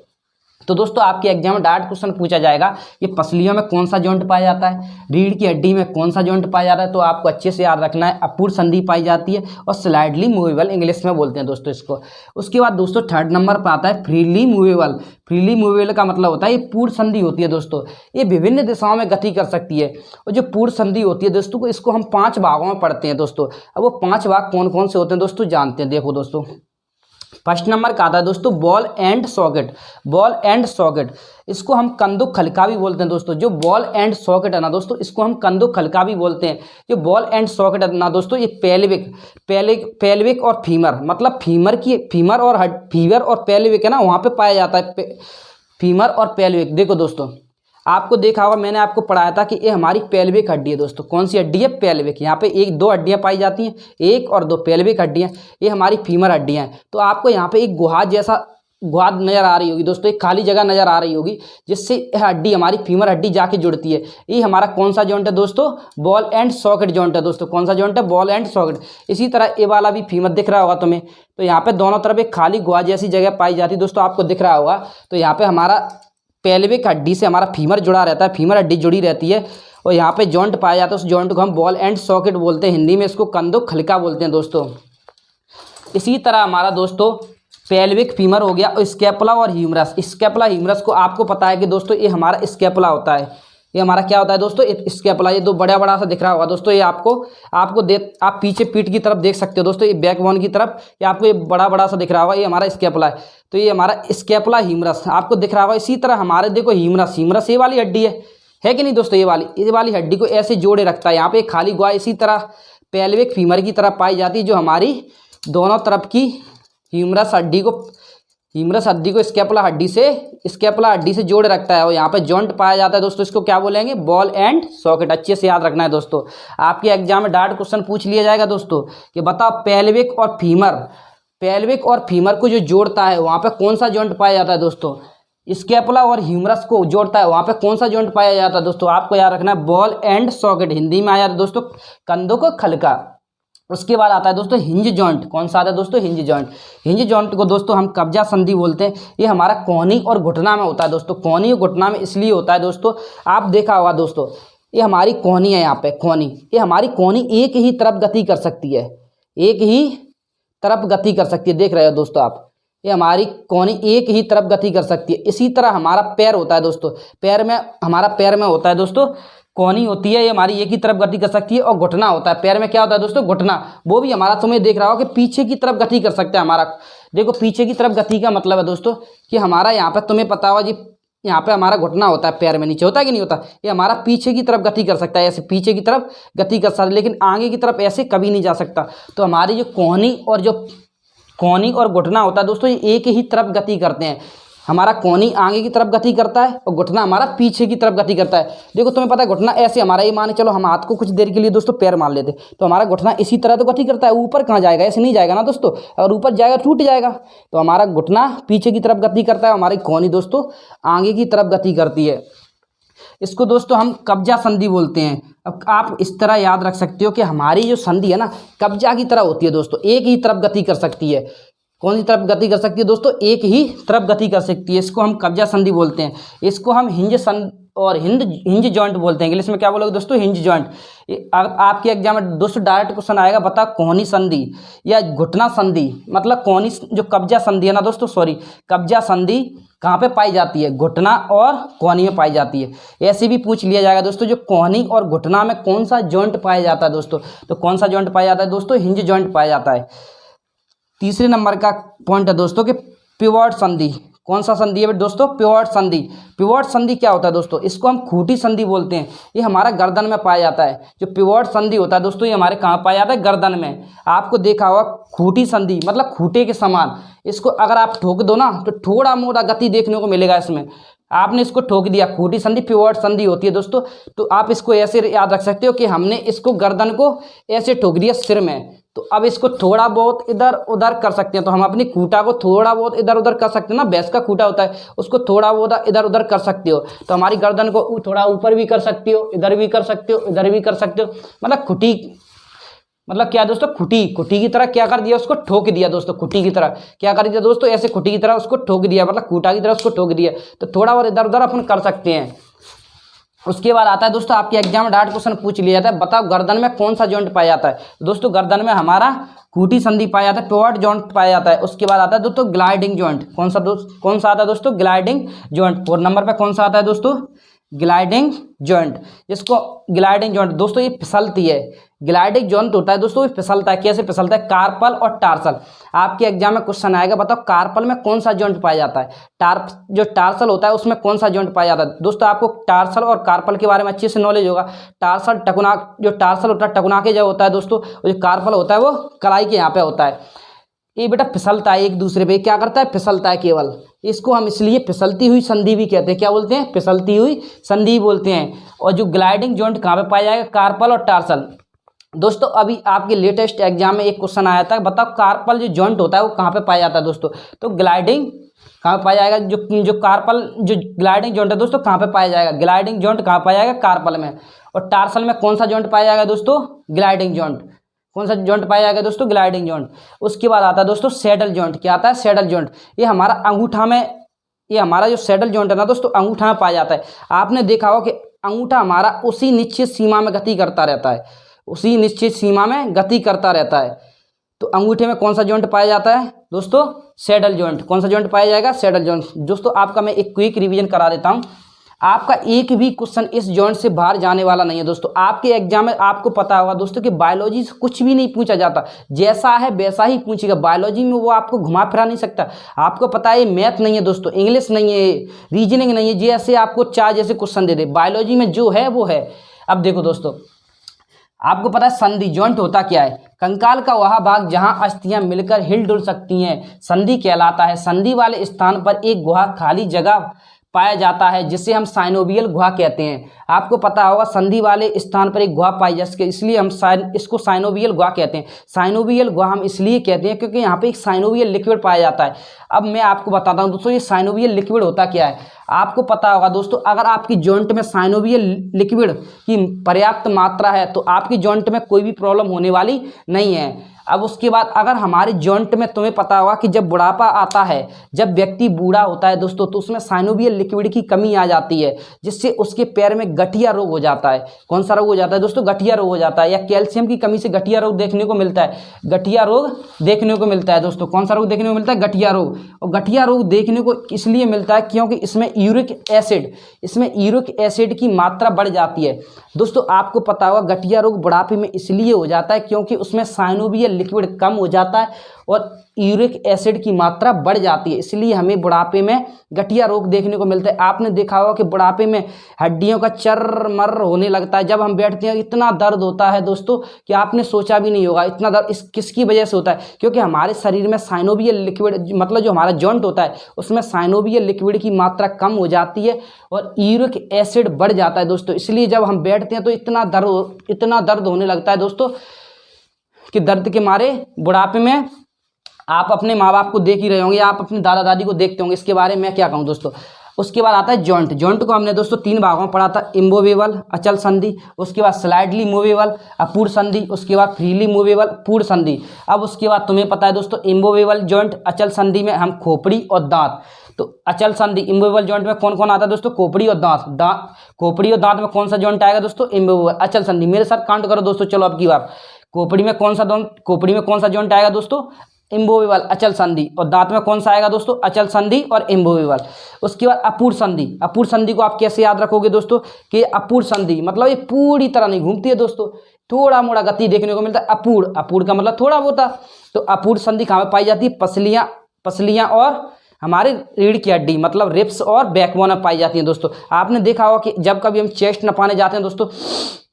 [SPEAKER 1] तो दोस्तों आपके एग्जाम में डायरेक्ट क्वेश्चन पूछा जाएगा कि पसलियों में कौन सा जॉइंट पाया जाता है, रीढ़ की हड्डी में कौन सा जॉइंट पाया जाता है, तो आपको अच्छे से याद रखना है। अपूर्ण संधि पाई जाती है और स्लाइडली मूवेबल इंग्लिश में बोलते हैं दोस्तों इसको। उसके बाद दोस्तों थर्ड नंबर पर आता है फ्रीली मूवेबल। फ्रीली मूवेबल का मतलब होता है ये पूर्ण संधि होती है दोस्तों, ये विभिन्न दिशाओं में गति कर सकती है। और जो पूर्ण संधि होती है दोस्तों को इसको हम 5 भागों में पढ़ते हैं दोस्तों। अब वो 5 भाग कौन कौन से होते हैं दोस्तों जानते हैं। देखो दोस्तों फर्स्ट नंबर का आता है दोस्तों ball and socket. Ball and socket इसको हम कंदुक खलका भी बोलते हैं दोस्तों। जो बॉल एंड सॉकेट है ना दोस्तों, इसको हम कंदुक खलका भी बोलते हैं। जो बॉल एंड सॉकेट है ना दोस्तों, ये पेल्विक और फीमर, मतलब फीमर और पेल्विक है ना, वहाँ पे पाया जाता है फीमर और पेल्विक। देखो दोस्तों आपको देखा होगा, मैंने आपको पढ़ाया था कि ये हमारी पेल्विक हड्डी है दोस्तों। कौन सी हड्डी है? पेल्विक। यहाँ पे 1-2 हड्डियाँ पाई जाती हैं, 1 और 2 पेल्विक हड्डियाँ, ये हमारी फीमर हड्डियाँ हैं। तो आपको यहाँ पे एक गुहाद जैसा गुहाद नजर आ रही होगी दोस्तों, एक खाली जगह नजर आ रही होगी, जिससे हड्डी हमारी फीमर हड्डी जाके जुड़ती है। ये हमारा कौन सा जॉइंट है दोस्तों? बॉल एंड सॉकेट जॉइंट है दोस्तों। कौन सा जॉइंट है? Ball and socket. इसी तरह ये वाला भी फीमर दिख रहा होगा तुम्हें, तो यहाँ पे दोनों तरफ एक खाली गुहा जैसी जगह पाई जाती है दोस्तों, आपको दिख रहा होगा। तो यहाँ पे हमारा पेल्विक हड्डी से हमारा फीमर जुड़ा रहता है, फीमर हड्डी जुड़ी रहती है, और यहाँ पे जॉइंट पाया जाता है। उस जॉइंट को हम बॉल एंड सॉकेट बोलते हैं, हिंदी में इसको कंदुक खलका बोलते हैं दोस्तों। इसी तरह हमारा दोस्तों पेल्विक फीमर हो गया, और स्कैपुला और ह्यूमरस। स्कैपुला ह्यूमरस को आपको पता है कि दोस्तों ये हमारा स्कैपुला होता है, ये हमारा क्या होता है दोस्तों? स्कैपुला। ये 2 बड़ा बड़ा सा दिख रहा होगा दोस्तों, ये आप पीछे पीठ की तरफ देख सकते हो दोस्तों, ये बैकबोन की तरफ, ये आपको ये बड़ा बड़ा सा दिख रहा होगा, ये हमारा स्कैपुला है। तो ये हमारा स्कैपुला ह्यूमरस आपको दिख रहा होगा। इसी तरह हमारे देखो ह्यूमरस ये वाली हड्डी है कि नहीं दोस्तों? ये वाली हड्डी को ऐसे जोड़े रखता है, यहाँ पे खाली गुहा इसी तरह पेल्विक फीमर की तरफ पाई जाती है, जो हमारी दोनों तरफ की ह्यूमरस हड्डी को स्कैपुला हड्डी से जोड़े रखता है, और यहाँ पे जॉइंट पाया जाता है दोस्तों। इसको क्या बोलेंगे? Ball and socket. अच्छे से याद रखना है दोस्तों, आपके एग्जाम में डायरेक्ट क्वेश्चन पूछ लिया जाएगा दोस्तों कि बताओ पेल्विक और फीमर को जो जोड़ता है वहाँ पे कौन सा जॉइंट पाया जाता है दोस्तों? स्कैपुला और ह्यूमरस को जोड़ता है, वहाँ पे कौन सा जॉइंट पाया जाता है दोस्तों? आपको याद रखना है बॉल एंड सॉकेट, हिंदी में आया दोस्तों कंधों को खलका। उसके बाद आता है दोस्तों हिंज जॉइंट। कौन सा आता है दोस्तों? Hinge joint. हिंज जॉइंट को दोस्तों हम कब्जा संधि बोलते हैं। ये हमारा कोहनी और घुटना में होता है दोस्तों। कोहनी और घुटना में इसलिए होता है दोस्तों, आप देखा होगा दोस्तों, ये हमारी कोहनी है, यहाँ पे कोहनी, ये हमारी कोहनी एक ही तरफ गति कर सकती है, एक ही तरफ गति कर सकती है। देख रहे हो दोस्तों आप, ये हमारी कोहनी एक ही तरफ गति कर सकती है। इसी तरह हमारा पैर होता है दोस्तों, हमारा पैर में होता है दोस्तों कोहनी होती है, ये हमारी एक ही तरफ गति कर सकती है। और घुटना होता है, पैर में क्या होता है दोस्तों? घुटना, वो भी हमारा तुम्हें देख रहा हो कि पीछे की तरफ गति कर सकता है हमारा। देखो पीछे की तरफ गति का मतलब है दोस्तों कि हमारा यहाँ पे तुम्हें पता होगा जी, यहाँ पे हमारा घुटना होता है, पैर में नीचे होता है कि नहीं होता? ये हमारा पीछे की तरफ गति कर सकता है, ऐसे पीछे की तरफ गति कर सकता है, लेकिन आगे की तरफ ऐसे कभी नहीं जा सकता। तो हमारी जो कोहनी और घुटना होता है दोस्तों, ये एक ही तरफ गति करते हैं। हमारा कोहनी आगे की तरफ गति करता है और घुटना हमारा पीछे की तरफ गति करता है। देखो तुम्हें पता है घुटना ऐसे हमारा, ये मान चलो हम हाथ को कुछ देर के लिए दोस्तों पैर मान लेते, तो हमारा घुटना इसी तरह तो गति करता है, ऊपर कहाँ जाएगा? ऐसे नहीं जाएगा ना दोस्तों, और ऊपर जाएगा टूट जाएगा। तो हमारा घुटना पीछे की तरफ गति करता है, हमारी कोहनी दोस्तों आगे की तरफ गति करती है। इसको दोस्तों हम कब्जा संधि बोलते हैं। अब आप इस तरह याद रख सकते हो कि हमारी जो संधि है ना कब्जा की तरह होती है दोस्तों, एक ही तरफ गति कर सकती है। कौन सी तरफ गति कर सकती है दोस्तों? एक ही तरफ गति कर सकती है, इसको हम कब्जा संधि बोलते हैं। इसको हम हिंज जॉइंट बोलते हैं। इंग्लिश में क्या बोलोगे दोस्तों? Hinge joint. आपके एग्जाम में दोस्तों डायरेक्ट क्वेश्चन आएगा, बता कोहनी संधि या घुटना संधि, मतलब कोहनी जो कब्जा संधि है ना दोस्तों, कब्जा संधि कहाँ पे पाई जाती है, घुटना और कोहनी में पाई जाती है। ऐसे भी पूछ लिया जाएगा दोस्तों, जो कोहनी और घुटना में कौन सा जॉइंट पाया जाता है दोस्तों, तो कौन सा जॉइंट पाया जाता है दोस्तों, हिंज जॉइंट पाया जाता है। तीसरे नंबर का पॉइंट है दोस्तों कि पिवोट संधि, कौन सा संधि है दोस्तों, पिवोट संधि। पिवोट संधि क्या होता है दोस्तों, इसको हम खूंटी संधि बोलते हैं। ये हमारा गर्दन में पाया जाता है। जो पिवोट संधि होता है दोस्तों, ये हमारे कहाँ पाया जाता है, गर्दन में। आपको देखा होगा खूंटी संधि मतलब खूंटे के समान, इसको अगर आप ठोक दो ना तो थोड़ा मोड़ा गति देखने को मिलेगा इसमें। आपने इसको ठोक दिया, खूंटी संधि पिवोट संधि होती है दोस्तों। तो आप इसको ऐसे याद रख सकते हो कि हमने इसको गर्दन को ऐसे ठोक दिया सिर में, तो अब इसको थोड़ा बहुत इधर उधर कर सकते हैं। तो हम अपनी खूंटा को थोड़ा बहुत इधर उधर कर सकते हैं ना, भैंस का खूंटा होता है, उसको थोड़ा बहुत इधर उधर कर सकते हो। तो हमारी गर्दन को थोड़ा ऊपर भी कर सकते हो, इधर भी कर सकते हो, इधर भी कर सकते हो। मतलब खूंटी मतलब क्या दोस्तों, खुटी की तरह क्या कर दिया, उसको ठोक दिया दोस्तों। खुटी की तरह क्या कर दिया दोस्तों, ऐसे खुटी की तरह उसको ठोक दिया, मतलब खूंटा की तरह उसको ठोक दिया। तो थोड़ा और इधर उधर अपन कर सकते हैं। उसके बाद आता है दोस्तों, आपके एग्जाम में डायरेक्ट क्वेश्चन पूछ लिया जाता है, बताओ गर्दन में कौन सा जॉइंट पाया जाता है। दोस्तों गर्दन में हमारा खूंटी संधि पाया जाता है, पिवोट जॉइंट पाया जाता है। उसके बाद आता है दोस्तों ग्लाइडिंग जॉइंट, कौन सा आता है दोस्तों, ग्लाइडिंग जॉइंट। 4 नंबर पे कौन सा आता है दोस्तों, ग्लाइडिंग जॉइंट। इसको ग्लाइडिंग जॉइंट दोस्तों ये फिसलती है। ग्लाइडिंग जॉइंट होता है दोस्तों, ये फिसलता है। कैसे फिसलता है, कार्पल और टार्सल। आपके एग्जाम में क्वेश्चन आएगा, बताओ कार्पल में कौन सा जॉइंट पाया जाता है, जो टार्सल होता है उसमें कौन सा जॉइंट पाया जाता है। दोस्तों आपको टार्सल और कार्पल के बारे में अच्छे से नॉलेज होगा। टार्सल टकुना, जो टार्सल होता है टकुना के जो होता है दोस्तों, और जो कार्पल होता है वो कलाई के यहाँ पे होता है। ये बेटा फिसलता है एक दूसरे पे, क्या करता है, फिसलता है केवल। इसको हम इसलिए फिसलती हुई संधि भी कहते हैं। क्या बोलते हैं, फिसलती हुई संधि बोलते हैं। और जो ग्लाइडिंग जॉइंट कहाँ पे पाया जाएगा, कार्पल और टार्सल। दोस्तों अभी आपके लेटेस्ट एग्जाम में एक क्वेश्चन आया था, बताओ कार्पल जो जॉइंट होता है वो कहाँ पे पाया जाता है दोस्तों, तो ग्लाइडिंग कहाँ पे पाया जाएगा, जो कार्पल जो ग्लाइडिंग जॉइंट है दोस्तों कहाँ पे पाया जाएगा, ग्लाइडिंग जॉइंट कहाँ पाया जाएगा, कार्पल में। और टार्सल में कौन सा जॉइंट पाया जाएगा दोस्तों, ग्लाइडिंग जॉइंट। कौन सा जॉइंट पाया जाएगा दोस्तों, ग्लाइडिंग जॉइंट। उसके बाद आता है दोस्तों सैडल जॉइंट। क्या आता है, सैडल जॉइंट। ये हमारा अंगूठा में, ये हमारा जो सैडल जॉइंट है ना दोस्तों, अंगूठा में पाया जाता है। आपने देखा हो कि अंगूठा हमारा उसी निश्चित सीमा में गति करता रहता है, उसी निश्चित सीमा में गति करता रहता है। तो अंगूठे में कौन सा जॉइंट पाया जाता है दोस्तों, सैडल जॉइंट। कौन सा जॉइंट पाया जाएगा, सैडल जॉइंट। दोस्तों आपका मैं एक क्विक रिवीजन करा देता हूं, आपका एक भी क्वेश्चन इस जॉइंट से बाहर जाने वाला नहीं है दोस्तों। आपके एग्जाम में आपको पता होगा दोस्तों कि बायोलॉजी से कुछ भी नहीं पूछा जाता, जैसा है वैसा ही पूछेगा। बायोलॉजी में वो आपको घुमा फिरा नहीं सकता। आपको पता है मैथ नहीं है दोस्तों, इंग्लिश नहीं है, रीजनिंग नहीं है, जैसे आपको चाहे जैसे क्वेश्चन दे दे। बायोलॉजी में जो है वो है। अब देखो दोस्तों, आपको पता है संधि जॉइंट होता क्या है, कंकाल का वह भाग जहां अस्थियां मिलकर हिल-डुल सकती हैं संधि कहलाता है। संधि वाले स्थान पर एक गुहा खाली जगह पाया जाता है जिसे हम साइनोवियल गुहा कहते हैं। आपको पता होगा संधि वाले स्थान पर एक गुहा पाई जाती है, इसलिए हम इसको साइनोवियल गुहा कहते हैं। साइनोवियल गुहा हम इसलिए कहते हैं क्योंकि यहाँ पे एक साइनोवियल लिक्विड पाया जाता है। अब मैं आपको बताता हूँ दोस्तों, ये साइनोवियल लिक्विड होता क्या है। आपको पता होगा दोस्तों, अगर आपकी जॉइंट में साइनोवियल लिक्विड की पर्याप्त मात्रा है तो आपकी जॉइंट में कोई भी प्रॉब्लम होने वाली नहीं है। अब उसके बाद अगर हमारे जॉइंट में, तुम्हें पता होगा कि जब बुढ़ापा आता है, जब व्यक्ति बूढ़ा होता है दोस्तों, तो उसमें साइनोवियल लिक्विड की कमी आ जाती है, जिससे उसके पैर में गठिया रोग हो जाता है। कौन सा रोग हो जाता है दोस्तों, गठिया रोग हो जाता है। या कैल्शियम की कमी से गठिया रोग देखने को मिलता है, गठिया रोग देखने को मिलता है दोस्तों। कौन सा रोग देखने को मिलता है, गठिया रोग। और गठिया रोग देखने को इसलिए मिलता है क्योंकि इसमें यूरिक एसिड की मात्रा बढ़ जाती है दोस्तों। आपको पता होगा गठिया रोग बुढ़ापे में इसलिए हो जाता है क्योंकि उसमें साइनोवियल लिक्विड कम हो जाता है और यूरिक एसिड की मात्रा बढ़ जाती है, इसलिए हमें बुढ़ापे में गठिया रोग देखने को मिलता है। आपने देखा होगा कि बुढ़ापे में हड्डियों का चरमर होने लगता है, जब हम बैठते हैं इतना दर्द होता है दोस्तों कि आपने सोचा भी नहीं होगा। इतना दर्द किसकी वजह से होता है, क्योंकि हमारे शरीर में साइनोवियल लिक्विड, मतलब जो हमारा जॉइंट होता है उसमें साइनोवियल लिक्विड की मात्रा कम हो जाती है और यूरिक एसिड बढ़ जाता है दोस्तों। इसलिए जब हम बैठते हैं तो इतना दर्द होने लगता है दोस्तों कि दर्द के मारे बुढ़ापे में, आप अपने माँ बाप को देख ही रहे होंगे, आप अपने दादा दादी को देखते होंगे। इसके बारे में क्या कहूँ दोस्तों। उसके बाद आता है जॉइंट। जॉइंट को हमने दोस्तों 3 भागों में पढ़ा था, इमूवेबल अचल संधि, उसके बाद स्लाइडली मूवेबल अपूर्ण संधि, उसके बाद फ्रीली मूवेबल पूर्ण संधि। अब उसके बाद तुम्हें पता है दोस्तों, इमूवेबल जॉइंट अचल संधि में हम खोपड़ी और दांत, तो अचल संधि इमूवेबल जॉइंट में कौन कौन आता है दोस्तों, खोपड़ी और दांत। खोपड़ी और दांत में कौन सा जॉइंट आएगा दोस्तों, इमूवेबल अचल संधि। मेरे साथ काउंट करो दोस्तों, चलो अब की बार। खोपड़ी में कौन सा जॉइंट आएगा दोस्तों, इम्बोवेबल अचल संधि, और दांत में कौन सा आएगा दोस्तों, अचल संधि और इम्बोवेबल। उसके बाद अपूर्ण संधि। अपूर्ण संधि को आप कैसे याद रखोगे दोस्तों कि अपूर्ण संधि मतलब ये पूरी तरह नहीं घूमती है दोस्तों, थोड़ा मोड़ा गति देखने को मिलता है। अपूर्ण, अपूर्ण का मतलब थोड़ा बहुत था। तो अपूर्ण संधि कहाँ पे पाई जाती है, पसलियाँ और हमारे रीढ़ की हड्डी मतलब रिब्स और बैकबोन में पाई जाती है दोस्तों। आपने देखा होगा कि जब कभी हम चेस्ट नपाने जाते हैं दोस्तों,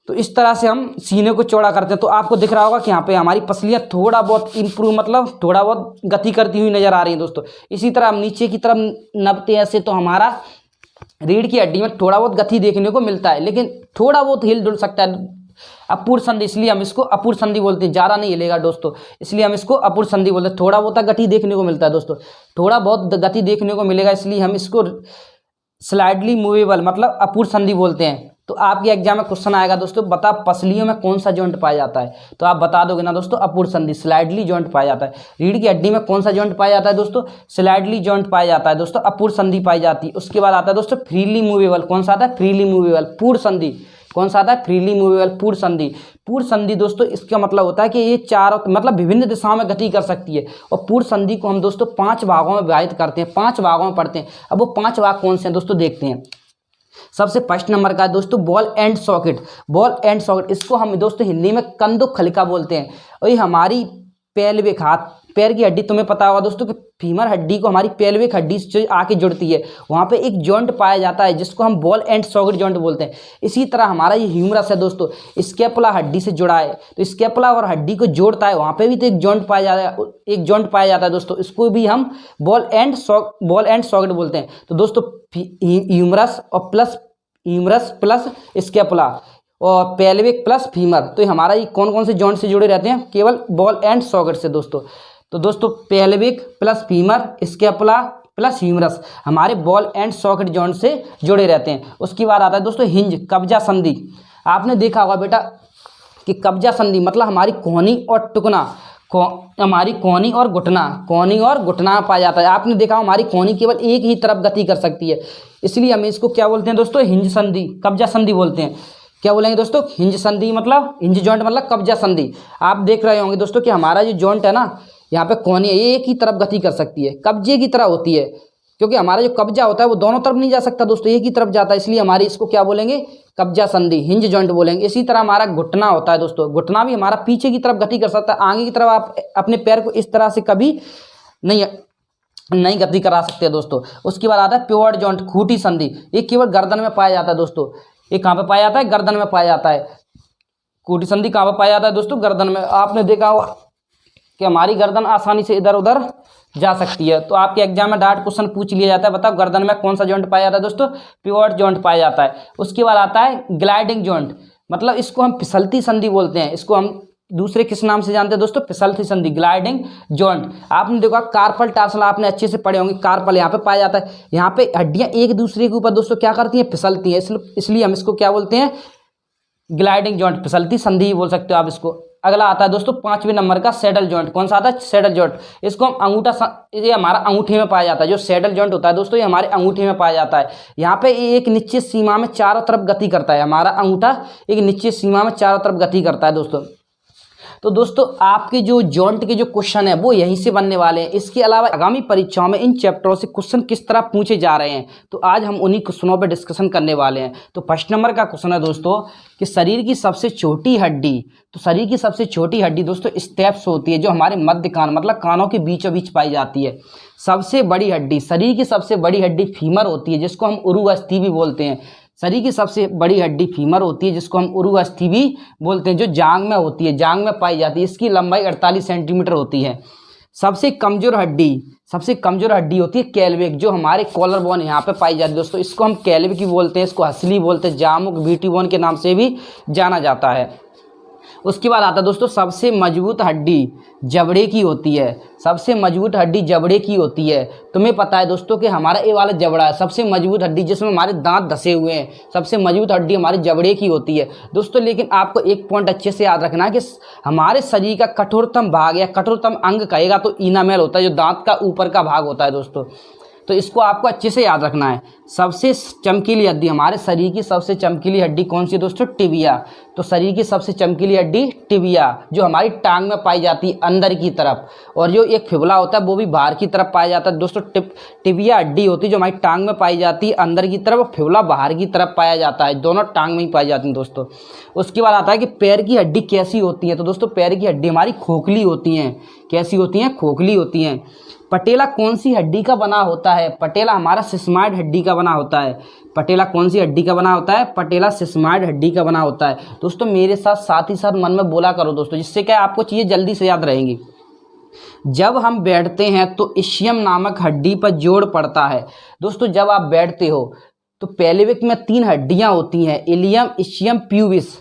[SPEAKER 1] तो इस तरह से हम सीने को चौड़ा करते हैं, तो आपको दिख रहा होगा कि यहाँ पे हमारी पसलियाँ थोड़ा बहुत इम्प्रूव मतलब थोड़ा बहुत गति करती हुई नजर आ रही हैं दोस्तों। इसी तरह हम नीचे की तरफ नपते हैं ऐसे, तो हमारा रीढ़ की हड्डी में थोड़ा बहुत गति देखने को मिलता है, लेकिन थोड़ा बहुत हिल डुल सकता है। अपूर्ण संधि, इसलिए हम इसको अपूर्ण संधि बोलते हैं। ज़्यादा नहीं हिलेगा दोस्तों, इसलिए हम इसको अपूर्ण संधि बोलते हैं। थोड़ा बहुत गति देखने को मिलता है दोस्तों, थोड़ा बहुत गति देखने को मिलेगा, इसलिए हम इसको स्लाइडली मूवेबल मतलब अपूर्ण संधि बोलते हैं। तो आपके एग्जाम में क्वेश्चन आएगा दोस्तों, बता पसलियों में कौन सा जॉइंट पाया जाता है, तो आप बता दोगे ना दोस्तों अपूर्ण संधि, स्लाइडली जॉइंट पाया जाता है। रीढ़ की हड्डी में कौन सा जॉइंट पाया जाता है दोस्तों, स्लाइडली जॉइंट पाया जाता है दोस्तों, अपूर्ण संधि पाई जाती है। उसके बाद आता है दोस्तों फ्रीली मूवेबल, कौन सा आता है, फ्रीली मूवेबल पूर्ण संधि। कौन सा आता है, फ्रीली मूवेबल पूर्ण संधि। पूर्ण संधि दोस्तों इसका मतलब होता है कि ये चारों मतलब विभिन्न दिशाओं में गति कर सकती है। और पूर्ण संधि को हम दोस्तों 5 भागों में विभाजित करते हैं, 5 भागों में पढ़ते हैं। अब वो 5 भाग कौन से हैं दोस्तों देखते हैं। सबसे फर्स्ट नंबर का है दोस्तों ball and socket. Ball and socket, इसको हम दोस्तों हिंदी में कंदुखलिका बोलते हैं। और ये हमारी पेल्विक हाथ पैर की हड्डी, तुम्हें पता होगा दोस्तों कि फीमर हड्डी को हमारी पेल्विक हड्डी से आके जुड़ती है, वहाँ पे एक जॉइंट पाया जाता है जिसको हम बॉल एंड सॉकेट जॉइंट बोलते हैं। इसी तरह हमारा ये ह्यूमरस है दोस्तों, स्कैपुला हड्डी से जुड़ा है, तो स्कैपुला और हड्डी को जोड़ता है, वहाँ पे भी तो एक जॉइंट पाया जाता है, एक जॉइंट पाया जाता है दोस्तों, इसको भी हम बॉल एंड सॉकेट बोलते हैं। तो दोस्तों ह्यूमरस प्लस स्कैपुला और पेल्विक प्लस फीमर, तो ये हमारा ये कौन कौन से जॉइंट से जुड़े रहते हैं, केवल बॉल एंड सॉकेट से दोस्तों। तो दोस्तों pelvic plus femur scapula plus humerus हमारे बॉल एंड सॉकेट जॉइंट से जुड़े रहते हैं। उसके बाद आता है दोस्तों हिंज, कब्जा संधि। आपने देखा होगा बेटा कि कब्जा संधि मतलब हमारी कोहनी और टुकना, हमारी कोहनी और घुटना पाया जाता है। आपने देखा हमारी कोहनी केवल एक ही तरफ गति कर सकती है, इसलिए हम इसको क्या बोलते हैं दोस्तों, हिंज संधि, कब्जा संधि बोलते हैं। क्या बोलेंगे दोस्तों, हिंज संधि मतलब हिंज जॉइंट मतलब कब्जा संधि। आप देख रहे होंगे दोस्तों कि हमारा जो जॉइंट है ना, यहाँ पे कोहनी एक ही तरफ गति कर सकती है, कब्जे की तरह होती है, क्योंकि हमारा जो कब्जा होता है वो दोनों तरफ नहीं जा सकता दोस्तों, एक ही तरफ जाता है, इसलिए हमारी इसको क्या बोलेंगे, कब्जा संधि, हिंज जॉइंट बोलेंगे। इसी तरह हमारा घुटना होता है दोस्तों, घुटना भी हमारा पीछे की तरफ गति कर सकता है, आगे की तरफ आप अपने पैर को इस तरह से कभी नहीं गति करा सकते दोस्तों। उसके बाद आता है पिवट जॉइंट, खूंटी संधि। ये केवल गर्दन में पाया जाता है दोस्तों। ये कहाँ पे पाया जाता है, गर्दन में पाया जाता है। खूंटी संधि कहाँ पे पाया जाता है दोस्तों, गर्दन में। आपने देखा होगा कि हमारी गर्दन आसानी से इधर उधर जा सकती है, तो आपके एग्जाम में डायरेक्ट क्वेश्चन पूछ लिया जाता है, बताओ गर्दन में कौन सा जॉइंट पाया जाता है दोस्तों, पिवट जॉइंट पाया जाता है। उसके बाद आता है ग्लाइडिंग जॉइंट, मतलब इसको हम फिसलती संधि बोलते हैं, इसको हम दूसरे किस नाम से जानते हैं दोस्तों, फिसलती संधि, ग्लाइडिंग जॉइंट। आपने देखा कार्पल टार्सल, आपने अच्छे से पढ़े होंगे, कार्पल यहाँ पे पाया जाता है, यहाँ पे हड्डियाँ एक दूसरे के ऊपर दोस्तों क्या करती हैं, फिसलती हैं, इसलिए हम इसको क्या बोलते हैं, ग्लाइडिंग जॉइंट, फिसलती संधि बोल सकते हो आप इसको। अगला आता है दोस्तों 5वें नंबर का सैडल जॉइंट। कौन सा आता है, सैडल जॉइंट। इसको हम ये हमारा अंगूठे में पाया जाता है, जो सैडल जॉइंट होता है दोस्तों ये हमारे अंगूठे में पाया जाता है। यहाँ पे एक निश्चित सीमा में चारों तरफ गति करता है, हमारा अंगूठा एक निश्चित सीमा में चारों तरफ गति करता है दोस्तों। तो दोस्तों आपके जो जॉइंट के जो क्वेश्चन है वो यहीं से बनने वाले हैं। इसके अलावा आगामी परीक्षाओं में इन चैप्टरों से क्वेश्चन किस तरह पूछे जा रहे हैं, तो आज हम उन्हीं क्वेश्चनों पर डिस्कशन करने वाले हैं। तो फर्स्ट नंबर का क्वेश्चन है दोस्तों कि शरीर की सबसे छोटी हड्डी, तो शरीर की सबसे छोटी हड्डी दोस्तों स्टेप्स होती है, जो हमारे मध्य कान मतलब कानों के बीचों बीच पाई जाती है। सबसे बड़ी हड्डी, शरीर की सबसे बड़ी हड्डी फीमर होती है, जिसको हम उरु अस्थि भी बोलते हैं। शरीर की सबसे बड़ी हड्डी फीमर होती है, जिसको हम उरु अस्थि भी बोलते हैं, जो जांग में होती है, जांग में पाई जाती है। इसकी लंबाई 48 सेंटीमीटर होती है। सबसे कमजोर हड्डी होती है कैल्विक, जो हमारे कॉलर बोन यहाँ पे पाई जाती है दोस्तों, इसको हम कैल्विक भी बोलते हैं, इसको हसली बोलते हैं, जामुक बीटी बोन के नाम से भी जाना जाता है। उसके बाद आता है दोस्तों सबसे मजबूत हड्डी जबड़े की होती है, सबसे मजबूत हड्डी जबड़े की होती है। तुम्हें पता है दोस्तों कि हमारा ये वाला जबड़ा है सबसे मजबूत हड्डी, जिसमें हमारे दांत धसे हुए हैं, सबसे मजबूत हड्डी हमारी जबड़े की होती है दोस्तों। लेकिन आपको एक पॉइंट अच्छे से याद रखना है कि हमारे शरीर का कठोरतम भाग या कठोरतम अंग कहेगा तो इनामेल होता है, जो दांत का ऊपर का भाग होता है दोस्तों। तो इसको आपको अच्छे से याद रखना है। सबसे चमकीली हड्डी, हमारे शरीर की सबसे चमकीली हड्डी कौन सी है दोस्तों? टिबिया। तो शरीर की सबसे चमकीली हड्डी टिबिया, जो हमारी टांग में पाई जाती है अंदर की तरफ, और जो एक फिबुला होता है वो भी बाहर की तरफ पाया जाता है दोस्तों। टिबिया हड्डी होती है जो हमारी टांग में पाई जाती है अंदर की तरफ, और फिबुला बाहर की तरफ पाया जाता है, दोनों टांग में ही पाई जाती हैं दोस्तों। उसके बाद आता है कि पैर की हड्डी कैसी होती है? तो दोस्तों पैर की हड्डी हमारी खोखली होती हैं। कैसी होती हैं? खोखली होती हैं। पटेला कौन सी हड्डी का बना होता है? पटेला हमारा सिस्माइड हड्डी का बना होता है। पटेला कौन सी हड्डी का बना होता है? पटेला सिस्माइड हड्डी का बना होता है। दोस्तों मेरे साथ ही साथ मन में बोला करो दोस्तों, जिससे क्या आपको चीज़ें जल्दी से याद रहेंगी। जब हम बैठते हैं तो इस्चियम नामक हड्डी पर जोड़ पड़ता है। दोस्तों जब आप बैठते हो तो पेल्विक में 3 हड्डियां होती हैं, इलियम, इस्चियम, प्यूबिस।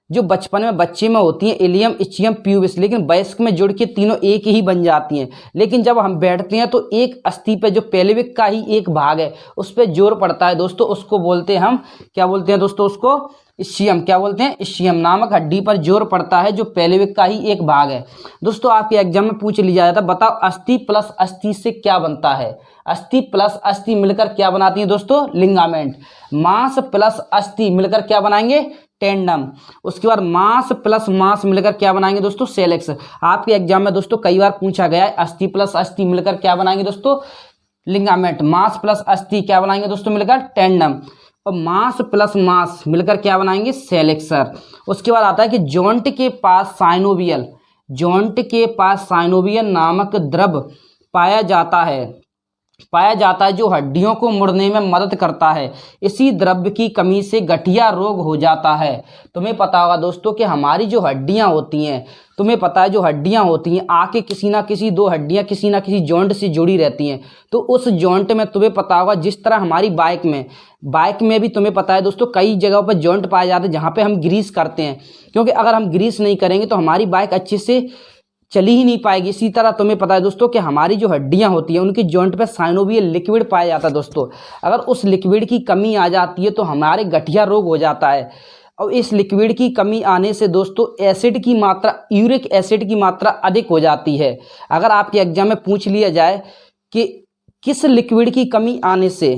[SPEAKER 1] जो बचपन में बच्चे में होती हैं इलियम, इस्चियम, प्यूबिस, लेकिन वयस्क में जुड़ के तीनों एक ही बन जाती हैं। लेकिन जब हम बैठते हैं तो एक अस्थि पे, जो पेल्विक का ही एक भाग है, उस पर जोर पड़ता है दोस्तों। उसको बोलते हैं हम, क्या बोलते हैं दोस्तों? उसको इस्चियम। क्या बोलते हैं? इस्चियम नामक हड्डी पर जोर पड़ता है, जो पेल्विक का ही एक भाग है। दोस्तों आपके एग्जाम में पूछ लिया जाता है, बताओ अस्थि प्लस अस्थि से क्या बनता है? अस्थि प्लस अस्थि मिलकर क्या बनाती है दोस्तों? लिगामेंट। मांस प्लस अस्थि मिलकर क्या बनाएंगे? टेंडम। उसके बाद मांस प्लस मांस मिलकर क्या बनाएंगे दोस्तों? सेलेक्स। आपके एग्जाम में दोस्तों कई बार पूछा गया है, अस्थि प्लस अस्थि मिलकर क्या बनाएंगे दोस्तों? लिगामेंट। मांस प्लस अस्थि क्या बनाएंगे दोस्तों मिलकर? टेंडम। और मांस प्लस मांस मिलकर क्या बनाएंगे? सेलेक्सर। उसके बाद आता है कि जॉइंट के पास साइनोवियल, जॉइंट के पास साइनोवियल नामक द्रव पाया जाता है जो हड्डियों को मुड़ने में मदद करता है। इसी द्रव्य की कमी से गठिया रोग हो जाता है। तुम्हें पता होगा दोस्तों कि हमारी जो हड्डियां होती हैं, तुम्हें पता है जो हड्डियां होती हैं, आके किसी ना किसी 2 हड्डियां किसी ना किसी जॉइंट से जुड़ी रहती हैं। तो उस जॉइंट में तुम्हें पता होगा, जिस तरह हमारी बाइक में भी तुम्हें पता है दोस्तों कई जगहों पर जॉइंट पाए जाते हैं जहाँ पर हम ग्रीस करते हैं, क्योंकि अगर हम ग्रीस नहीं करेंगे तो हमारी बाइक अच्छे से चली ही नहीं पाएगी। इसी तरह तुम्हें पता है दोस्तों कि हमारी जो हड्डियां होती हैं उनकी जॉइंट पे साइनोवियल लिक्विड पाया जाता है दोस्तों। अगर उस लिक्विड की कमी आ जाती है तो हमारे गठिया रोग हो जाता है। और इस लिक्विड की कमी आने से दोस्तों एसिड की मात्रा, यूरिक एसिड की मात्रा अधिक हो जाती है। अगर आपके एग्जाम में पूछ लिया जाए कि किस लिक्विड की कमी आने से,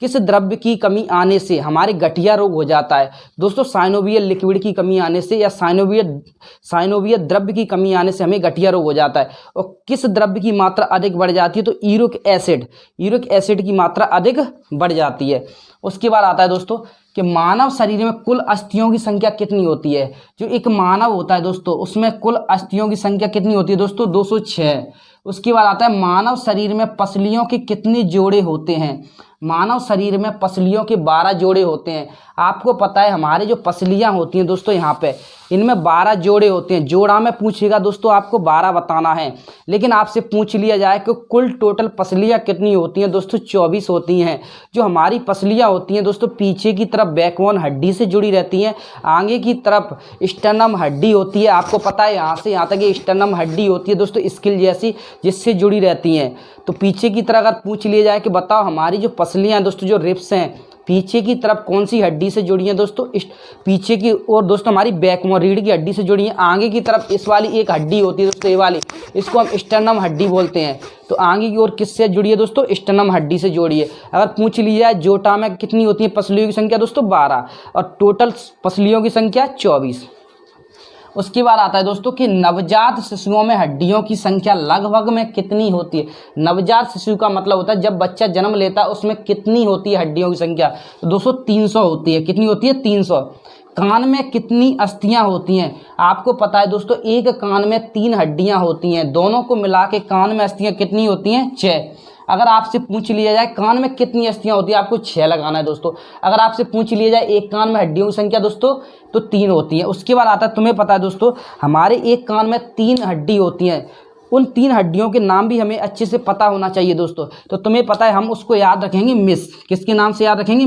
[SPEAKER 1] किस द्रव्य की कमी आने से हमारे गठिया रोग हो जाता है, दोस्तों साइनोवियल लिक्विड की कमी आने से या साइनोवियल द्रव्य की कमी आने से हमें गठिया रोग हो जाता है। और किस द्रव्य की मात्रा अधिक बढ़ जाती है? तो यूरिक एसिड की मात्रा अधिक बढ़ जाती है। उसके बाद आता है दोस्तों कि मानव शरीर में कुल अस्थियों की संख्या कितनी होती है? जो एक मानव होता है दोस्तों उसमें कुल अस्थियों की संख्या कितनी होती है दोस्तों? 206। उसके बाद आता है मानव शरीर में पसलियों के कितने जोड़े होते हैं? मानव शरीर में पसलियों के 12 जोड़े होते हैं। आपको पता है हमारे जो पसलियां होती हैं दोस्तों यहाँ पे, इनमें 12 जोड़े होते हैं। जोड़ा में पूछेगा दोस्तों आपको 12 बताना है, लेकिन आपसे पूछ लिया जाए कि कुल टोटल पसलियां कितनी होती हैं दोस्तों? 24 होती हैं। जो हमारी पसलियां होती हैं दोस्तों पीछे की तरफ बैकबोन हड्डी से जुड़ी रहती हैं, आगे की तरफ स्टर्नम हड्डी होती है। आपको पता है यहाँ से यहाँ तक ये स्टर्नम हड्डी होती है दोस्तों स्किल जैसी, जिससे जुड़ी रहती हैं। तो पीछे की तरफ अगर पूछ लिया जाए कि बताओ हमारी जो पसलियां दोस्तों, जो रिब्स हैं, पीछे की तरफ कौन सी हड्डी से जुड़ी हैं दोस्तों? पीछे की ओर दोस्तों हमारी बैकबोन रीढ़ की हड्डी से जुड़ी हैं। आगे की तरफ इस वाली एक हड्डी होती है दोस्तों, ये वाली, इसको हम स्टर्नम हड्डी बोलते हैं। तो आगे की ओर किससे जुड़ी है दोस्तों? स्टर्नम हड्डी से जुड़ी है। अगर पूछ लिया जाए जोटा में कितनी होती है पसलियों की संख्या दोस्तों? 12, और टोटल पसलियों की संख्या 24। उसके बाद आता है दोस्तों कि नवजात शिशुओं में हड्डियों की संख्या लगभग में कितनी होती है? नवजात शिशु का मतलब होता है जब बच्चा जन्म लेता है उसमें कितनी होती है हड्डियों की संख्या? तो दोस्तों 300 होती है। कितनी होती है? 300। कान में कितनी अस्थियां होती हैं? आपको पता है दोस्तों एक कान में 3 हड्डियां होती हैं, दोनों को मिला के कान में अस्थियां कितनी होती हैं? 6। अगर आपसे पूछ लिया जाए कान में कितनी अस्थियां होती है, आपको 6 लगाना है दोस्तों। अगर आपसे पूछ लिया जाए एक कान में हड्डियों की संख्या दोस्तों, तो 3 होती है। उसके बाद आता है, तुम्हें पता है दोस्तों हमारे एक कान में 3 हड्डी होती हैं, उन 3 हड्डियों के नाम भी हमें अच्छे से पता होना चाहिए दोस्तों। तो तुम्हें पता है हम उसको याद रखेंगे मिस। किसके नाम से याद रखेंगे?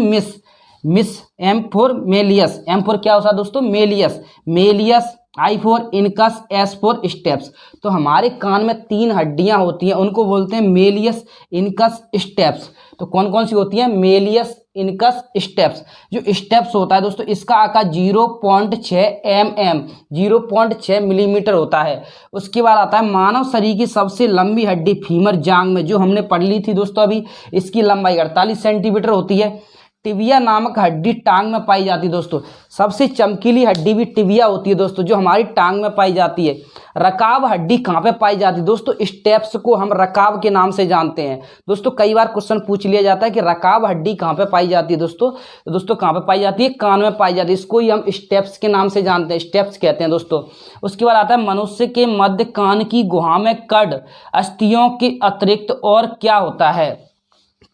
[SPEAKER 1] Miss. M for malleus. M for क्या होता है दोस्तों? Malleus. I for incus, S for stapes. तो हमारे कान में 3 हड्डियां होती हैं, उनको बोलते हैं मेलियस, इनकस, स्टेप्स। तो कौन कौन सी होती हैं? Méliès, incus steps. जो स्टेप्स होता है दोस्तों, इसका आकार 0.6 mm 0.6 मिलीमीटर होता है। उसके बाद आता है मानव शरीर की सबसे लंबी हड्डी फीमर जांघ में, जो हमने पढ़ ली थी दोस्तों अभी, इसकी लंबाई 48 सेंटीमीटर होती है। टिबिया नामक हड्डी टांग में पाई जाती है दोस्तों। सबसे चमकीली हड्डी भी टिबिया होती है दोस्तों, जो हमारी टांग में पाई जाती है। रकाब हड्डी कहाँ पे पाई जाती है दोस्तों? स्टेप्स को हम रकाब के नाम से जानते हैं दोस्तों। कई बार क्वेश्चन पूछ लिया जाता है कि रकाब हड्डी कहाँ पे पाई जाती है दोस्तों। तो दोस्तों कहाँ पे पाई जाती है? कान में पाई जाती है। इसको ही हम स्टेप्स के नाम से जानते हैं, स्टेप्स कहते हैं दोस्तों। उसके बाद आता है मनुष्य के मध्य कान की गुहा में कड़ अस्थियों के अतिरिक्त और क्या होता है?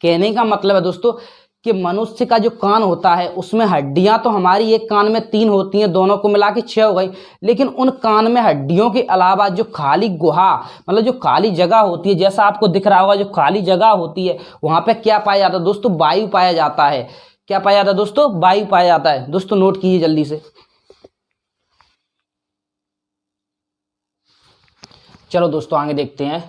[SPEAKER 1] कहने का मतलब है दोस्तों कि मनुष्य का जो कान होता है उसमें हड्डियां तो हमारी एक कान में 3 होती हैं, दोनों को मिला के 6 हो गई। लेकिन उन कान में हड्डियों के अलावा जो खाली गुहा, मतलब जो खाली जगह होती है, जैसा आपको दिख रहा होगा जो खाली जगह होती है, वहां पे क्या पाया जाता है दोस्तों? वायु पाया जाता है। क्या पाया जाता है दोस्तों? वायु पाया जाता है। दोस्तों नोट कीजिए जल्दी से। चलो दोस्तों आगे देखते हैं।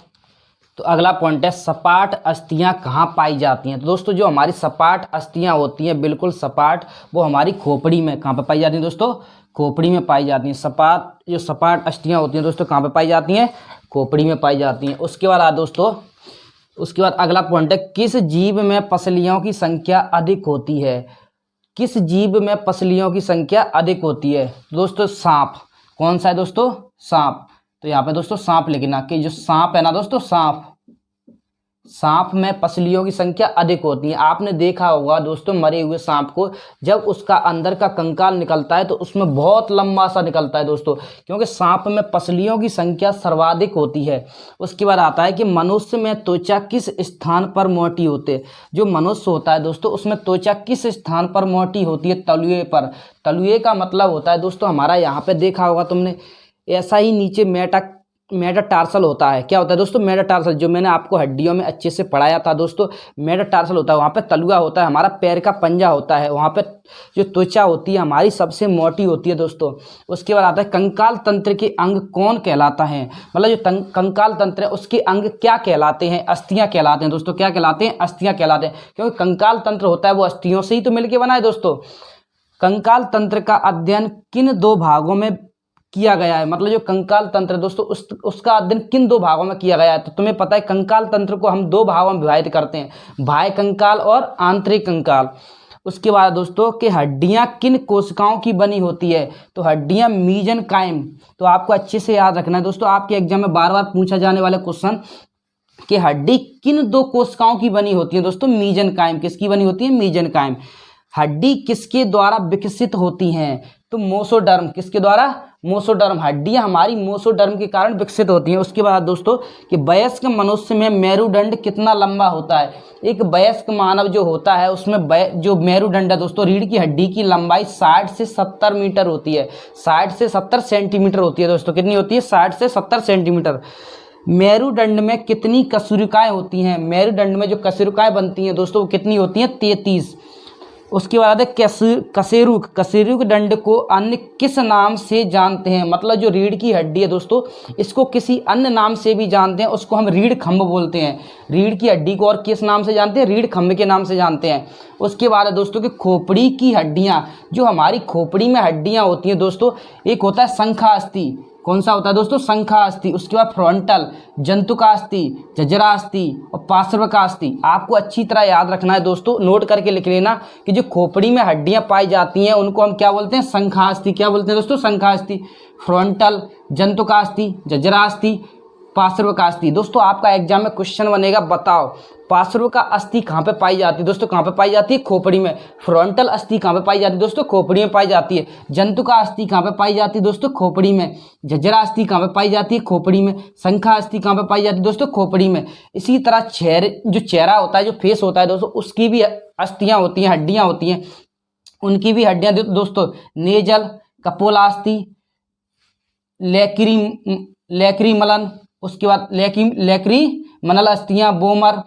[SPEAKER 1] तो अगला पॉइंट है सपाट अस्थियां कहाँ पाई जाती हैं? तो दोस्तों जो हमारी सपाट अस्थियां होती हैं, बिल्कुल सपाट, वो हमारी खोपड़ी में कहाँ पे पाई जाती हैं दोस्तों? खोपड़ी में पाई जाती हैं। जो सपाट अस्थियां होती हैं दोस्तों कहाँ पे पाई जाती हैं? खोपड़ी में पाई जाती हैं। उसके बाद दोस्तों, उसके बाद अगला पॉइंट है किस जीव में पसलियों की संख्या अधिक होती है? किस जीव में पसलियों की संख्या अधिक होती है? दोस्तों सांप। कौन सा है दोस्तों? सांप। तो यहाँ पे दोस्तों सांप लिखना कि जो सांप है ना दोस्तों, सांप में पसलियों की संख्या अधिक होती है। आपने देखा होगा दोस्तों मरे हुए सांप को, जब उसका अंदर का कंकाल निकलता है तो उसमें बहुत लंबा सा निकलता है दोस्तों, क्योंकि सांप में पसलियों की संख्या सर्वाधिक होती है। उसके बाद आता है कि मनुष्य में त्वचा किस स्थान पर मोटी होती है? जो मनुष्य होता है दोस्तों उसमें त्वचा किस स्थान पर मोटी होती है? तलुए पर। तलुए का मतलब होता है दोस्तों हमारा, यहाँ पे देखा होगा तुमने, ऐसा ही नीचे मेटाटार्सल होता है। क्या होता है दोस्तों? मेटाटार्सल, जो मैंने आपको हड्डियों में अच्छे से पढ़ाया था दोस्तों, मेटाटार्सल होता है। वहाँ पे तलुआ होता है, हमारा पैर का पंजा होता है, वहाँ पे जो त्वचा होती है हमारी सबसे मोटी होती है दोस्तों। उसके बाद आता है कंकाल तंत्र के अंग कौन कहलाता है? मतलब जो कंकाल तंत्र है उसके अंग क्या कहलाते हैं? अस्थियां कहलाते हैं दोस्तों। क्या कहलाते हैं? अस्थियां कहलाते हैं, क्योंकि कंकाल तंत्र होता है वो अस्थियों से ही तो मिलकर बना है दोस्तों। कंकाल तंत्र का अध्ययन किन 2 भागों में किया गया है? मतलब जो कंकाल तंत्र दोस्तों उसका अध्ययन किन 2 भागों में किया गया है? तो तुम्हें पता है कंकाल तंत्र को हम 2 भागों में विभाजित करते हैं, बाह्य कंकाल और आंतरिक कंकाल। उसके बाद दोस्तों कि हड्डियां किन कोशिकाओं की बनी होती है? तो हड्डियां मीजनकाइम। तो आपको अच्छे से याद रखना है दोस्तों, आपके एग्जाम में बार बार पूछा जाने वाला क्वेश्चन कि हड्डी किन 2 कोशिकाओं की बनी होती है दोस्तों? मीजनकाइम। किसकी बनी होती है? मीजनकाइम। हड्डी किसके द्वारा विकसित होती हैं? तो मोसोडर्म। किसके द्वारा? मोसोडर्म। हड्डियां हमारी मोसोडर्म के कारण विकसित होती हैं। उसके बाद दोस्तों कि वयस्क मनुष्य में मेरुदंड कितना लंबा होता है? एक वयस्क मानव जो होता है उसमें जो मेरुदंड है दोस्तों, रीढ़ की हड्डी की लंबाई 60 से 70 मीटर होती है। 60 से 70 सेंटीमीटर होती है दोस्तों। कितनी होती है? 60 से 70 सेंटीमीटर। मेरुदंड में कितनी कशेरुकाएं होती हैं? मेरुदंड में जो कशेरुकाएं बनती हैं दोस्तों वो कितनी होती हैं? 33। उसके बाद है कशेरुक दंड को अन्य किस नाम से जानते हैं? मतलब जो रीढ़ की हड्डी है दोस्तों इसको किसी अन्य नाम से भी जानते हैं, उसको हम रीढ़ खंभ बोलते हैं। रीढ़ की हड्डी को और किस नाम से जानते हैं? रीढ़ खंभ के नाम से जानते हैं। उसके बाद है दोस्तों कि खोपड़ी की हड्डियां, जो हमारी खोपड़ी में हड्डियां होती हैं दोस्तों, एक होता है शंखास्थि। कौन सा होता है दोस्तों? शंखास्थि। उसके बाद फ्रंटल, जंतुकास्थि, जजरास्थि और पार्श्वकास्थि। आपको अच्छी तरह याद रखना है दोस्तों, नोट करके लिख लेना कि जो खोपड़ी में हड्डियां पाई जाती हैं उनको हम क्या बोलते हैं? शंखास्थि। क्या बोलते हैं दोस्तों? शंखास्थि। फ्रंटल, जंतुकास्थि, जजरास्थि, पार्श्वकास्थि। दोस्तों आपका एग्जाम में क्वेश्चन बनेगा, बताओ पार्श्व का अस्थि कहाँ पे पाई जाती है दोस्तों? कहाँ पे पाई जाती है? खोपड़ी में। फ्रंटल अस्थि कहाँ पे पाई जाती है दोस्तों? खोपड़ी में पाई जाती है। जंतु का अस्थि कहाँ पे पाई जाती है दोस्तों? खोपड़ी में। जजरा अस्थि कहाँ पे पाई जाती है? खोपड़ी में। शंखा अस्थि कहाँ पे पाई जाती है दोस्तों? खोपड़ी में। इसी तरह जो चेहरा होता है, जो फेस होता है दोस्तों, उसकी भी अस्थियां होती हैं, हड्डियां होती हैं, उनकी भी हड्डियां दोस्तों नेजल, कपोलास्थि, लेक्रीमलन, उसके बाद लेक्रीमनल अस्थियां, बोमर,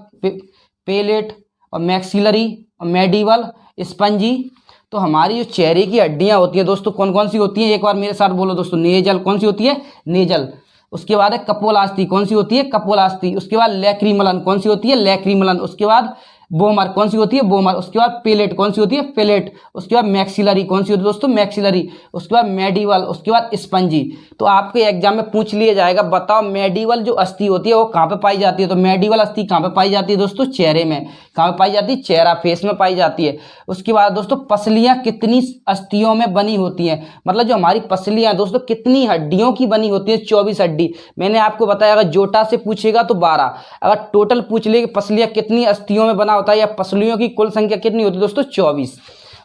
[SPEAKER 1] पेलेट और मैक्सिलरी और मेडिवल, स्पंजी। तो हमारी जो चेहरे की हड्डियां होती हैं दोस्तों कौन कौन सी होती हैं? एक बार मेरे साथ बोलो दोस्तों। नेजल। कौन सी होती है? नेजल। उसके बाद है कपोलास्थि। कौन सी होती है? कपोलास्थि। उसके बाद लेक्रीमलन। कौन सी होती है? लेक्रीमलन। उसके बाद बोमर कौन सी होती है, बोमर। उसके बाद पेलेट कौन सी होती है, पेलेट। उसके बाद मैक्सिलरी कौन सी होती है दोस्तों, मैक्सिलरी। उसके बाद मेडिवल, उसके बाद स्पंजी। तो आपके एग्जाम में पूछ लिया जाएगा, बताओ मेडिवल जो अस्थि होती है वो कहाँ पे पाई जाती है। तो मेडिवल अस्थि कहाँ पे पाई जाती है दोस्तों, चेहरे में। कहाँ पे पाई जाती है, चेहरा, फेस में पाई जाती है। उसके बाद दोस्तों पसलियाँ कितनी अस्थियों में बनी होती हैं, मतलब जो हमारी पसलियाँ दोस्तों कितनी हड्डियों की बनी होती है, 24 हड्डी। मैंने आपको बताया अगर जोटा से पूछेगा तो 12, अगर टोटल पूछ ले पसलियाँ कितनी अस्थियों में बना होता है या पसलियों की कुल संख्या कितनी होती है दोस्तों, 24।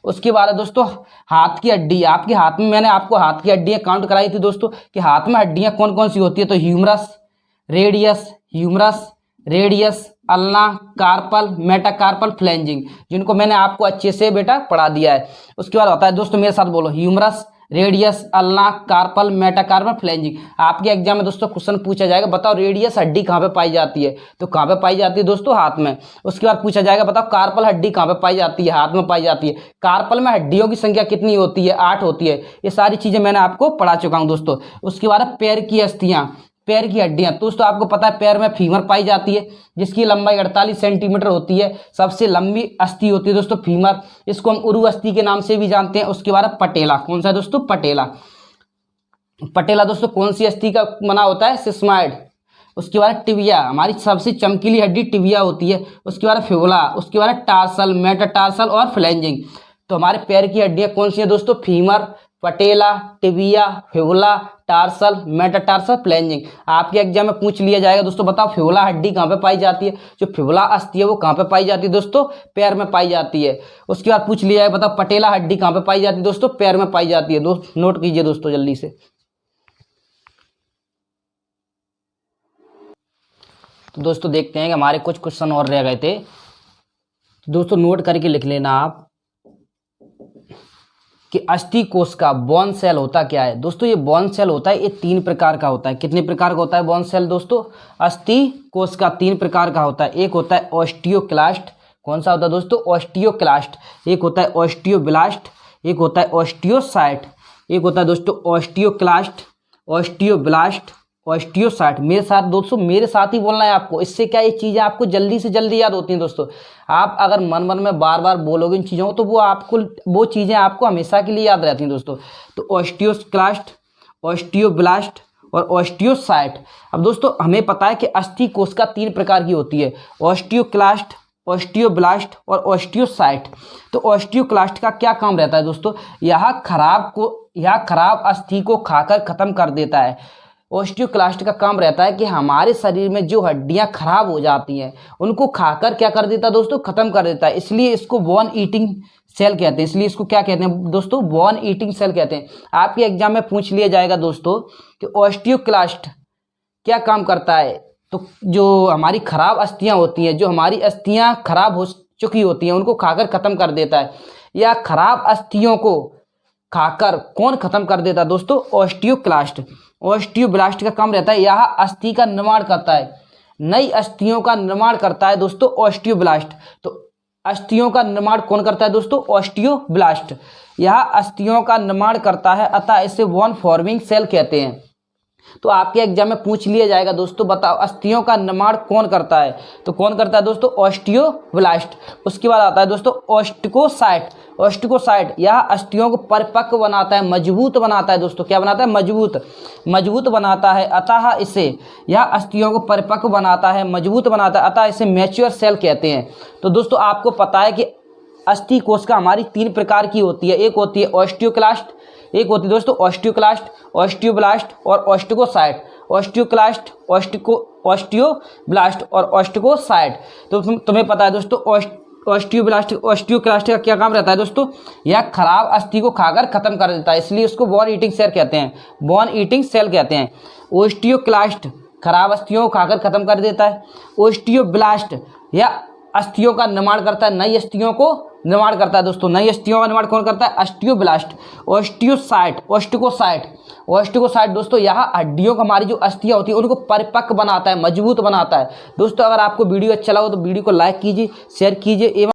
[SPEAKER 1] उसके बाद दोस्तों हाथ की हड्डी, आपके हाथ में मैंने आपको हाथ की हड्डियां काउंट कराई थी दोस्तों कि हाथ में हड्डियां कौन कौन सी होती है। तो humerus radius, ulna, carpal, metacarpal, phalanges, जिनको मैंने आपको अच्छे से बेटा पढ़ा दिया है। उसके बाद होता है दोस्तों, मेरे साथ बोलो, humerus, radius, ulna, carpal, metacarpal, phalanges. आपके एग्जाम में दोस्तों क्वेश्चन पूछा जाएगा, बताओ रेडियस हड्डी कहाँ पे पाई जाती है। तो कहाँ पे पाई जाती है दोस्तों, हाथ में। उसके बाद पूछा जाएगा, बताओ कार्पल हड्डी कहाँ पे पाई जाती है, हाथ में पाई जाती है। कार्पल में हड्डियों की संख्या कितनी होती है, 8 होती है। ये सारी चीजें मैंने आपको पढ़ा चुका हूँ दोस्तों। उसके बाद पैर की अस्थियां, पैर की हड्डियां, तो दोस्तों आपको पता है पैर में फीमर पाई जाती है जिसकी लंबाई 48 सेंटीमीटर होती है। सबसे लंबी अस्थि होती है दोस्तों फीमर, इसको हम उरु अस्थि के नाम से भी जानते हैं। उसके बाद पटेला, कौन सा है दोस्तों, पटेला। पटेला दोस्तों कौन सी अस्थि का बना होता है, सिस्मॉइड। उसके बाद टिबिया, हमारी सबसे चमकीली हड्डी टिबिया होती है। उसके बाद फिबुला, उसके बाद टार्सल, मेटाटार्सल और फ्लैंजिंग। तो हमारे पैर की हड्डियां कौन सी है दोस्तों, फीमर, पटेला, टिबिया, फिबुला, टार्सल, मेटाटार्सल, फ्लैंजिंग। आपके एग्जाम में पूछ लिया जाएगा दोस्तों, बताओ फिबुला हड्डी कहाँ पे पाई जाती है। जो फिबुला अस्थि है वो कहाँ पे पाई जाती है दोस्तों, पैर में पाई जाती है। उसके बाद पूछ लिया जाएगा, बताओ पटेला हड्डी कहाँ पे पाई जाती है दोस्तों, पैर में पाई जाती है। नोट कीजिए दोस्तों जल्दी से। तो दोस्तों देखते हैं कि हमारे कुछ क्वेश्चन और रह गए थे, दोस्तों नोट करके लिख लेना आप कि अस्थि कोश का बोन सेल होता क्या है। दोस्तों ये बोन सेल होता है, ये 3 प्रकार का होता है। कितने प्रकार का होता है बोन सेल दोस्तों, अस्थि कोश का 3 प्रकार का होता है। एक होता है ऑस्टियोक्लास्ट, कौन सा होता है दोस्तों, ऑस्टियोक्लास्ट। एक होता है ऑस्टियोब्लास्ट, एक होता है ऑस्टियोसाइट। एक होता है दोस्तों ऑस्टियोक्लास्ट, ऑस्टियोब्लास्ट, ऑस्टियोसाइट। मेरे साथ दोस्तों, मेरे साथ ही बोलना है आपको, इससे क्या ये चीज़ें आपको जल्दी से जल्दी याद होती हैं दोस्तों। आप अगर मन में बार बार बोलोगे इन चीज़ों को तो वो चीज़ें आपको हमेशा के लिए याद रहती हैं दोस्तों। तो ऑस्टियोक्लास्ट, ऑस्टियोब्लास्ट और ऑस्टियोसाइट। अब दोस्तों हमें पता है कि अस्थि कोश का 3 प्रकार की होती है, ऑस्टियोक्लास्ट, ऑस्टियोब्लास्ट और ऑस्टियोसाइट। तो ऑस्टियोक्लास्ट का क्या काम रहता है दोस्तों, यह खराब अस्थि को खाकर खत्म कर देता है। ऑस्टियोक्लास्ट का काम रहता है कि हमारे शरीर में जो हड्डियां खराब हो जाती हैं उनको खाकर क्या कर देता है दोस्तों, खत्म कर देता है। इसलिए इसको बोन ईटिंग सेल कहते हैं। इसलिए इसको क्या कहते हैं दोस्तों, बोन ईटिंग सेल कहते हैं। आपके एग्जाम में पूछ लिया जाएगा दोस्तों कि ऑस्टियोक्लास्ट क्या काम करता है। तो जो हमारी खराब अस्थियां होती हैं, जो हमारी अस्थियां खराब हो चुकी होती हैं उनको खाकर खत्म कर देता है। या खराब अस्थियों को खाकर कौन खत्म कर देता है दोस्तों, ऑस्टियोक्लास्ट। ऑस्टियोब्लास्ट का काम रहता है, यह अस्थि का निर्माण करता है, नई अस्थियों का निर्माण करता है दोस्तों ऑस्टियोब्लास्ट। तो अस्थियों का निर्माण कौन करता है दोस्तों, ऑस्टियोब्लास्ट। यह अस्थियों का निर्माण करता है, अतः इसे बोन फॉर्मिंग सेल कहते हैं। तो आपके एग्जाम में पूछ लिया जाएगा दोस्तों, बताओ अस्थियों का निर्माण कौन करता है। तो कौन करता है दोस्तों, ऑस्टियोब्लास्ट। उसके बाद आता है दोस्तों ऑस्टिकोसाइट। ऑस्टिकोसाइट यह अस्थियों को परिपक्व बनाता है, मजबूत बनाता है दोस्तों। क्या बनाता है, मजबूत बनाता है, अतः इसे, यह अस्थियों को परिपक्व बनाता है, मजबूत बनाता है, अतः इसे मैच्योर सेल कहते हैं। तो दोस्तों आपको पता है कि अस्थि कोशिका हमारी 3 प्रकार की होती है। एक होती है ऑस्टियोक्लास्ट, एक होती है दोस्तों ऑस्टियोक्लास्ट, ऑस्टियोब्लास्ट और ऑस्टिकोसाइट। ऑस्टियोक्लास्ट, ऑस्टियोब्लास्ट और ऑस्टिकोसाइट। तो तुम्हें पता है दोस्तों ऑस्टियोक्लास्ट का क्या काम रहता है दोस्तों, यह खराब अस्थि को खाकर खत्म कर देता है, इसलिए उसको बोन ईटिंग सेल कहते हैं, बोन ईटिंग सेल कहते हैं। ऑस्टियोक्लास्ट खराब अस्थियों को खाकर खत्म कर देता है। ऑस्टियोब्लास्ट यह अस्थियों का निर्माण करता है, नई अस्थियों को निर्माण करता है दोस्तों। नई अस्थियों का निर्माण कौन करता है, ऑस्टियोब्लास्ट। ऑस्टिकोसाइट दोस्तों यह हड्डियों को, हमारी जो अस्थियां होती है उनको परिपक्व बनाता है, मजबूत बनाता है। दोस्तों अगर आपको वीडियो अच्छा लगा तो वीडियो को लाइक कीजिए, शेयर कीजिए एवं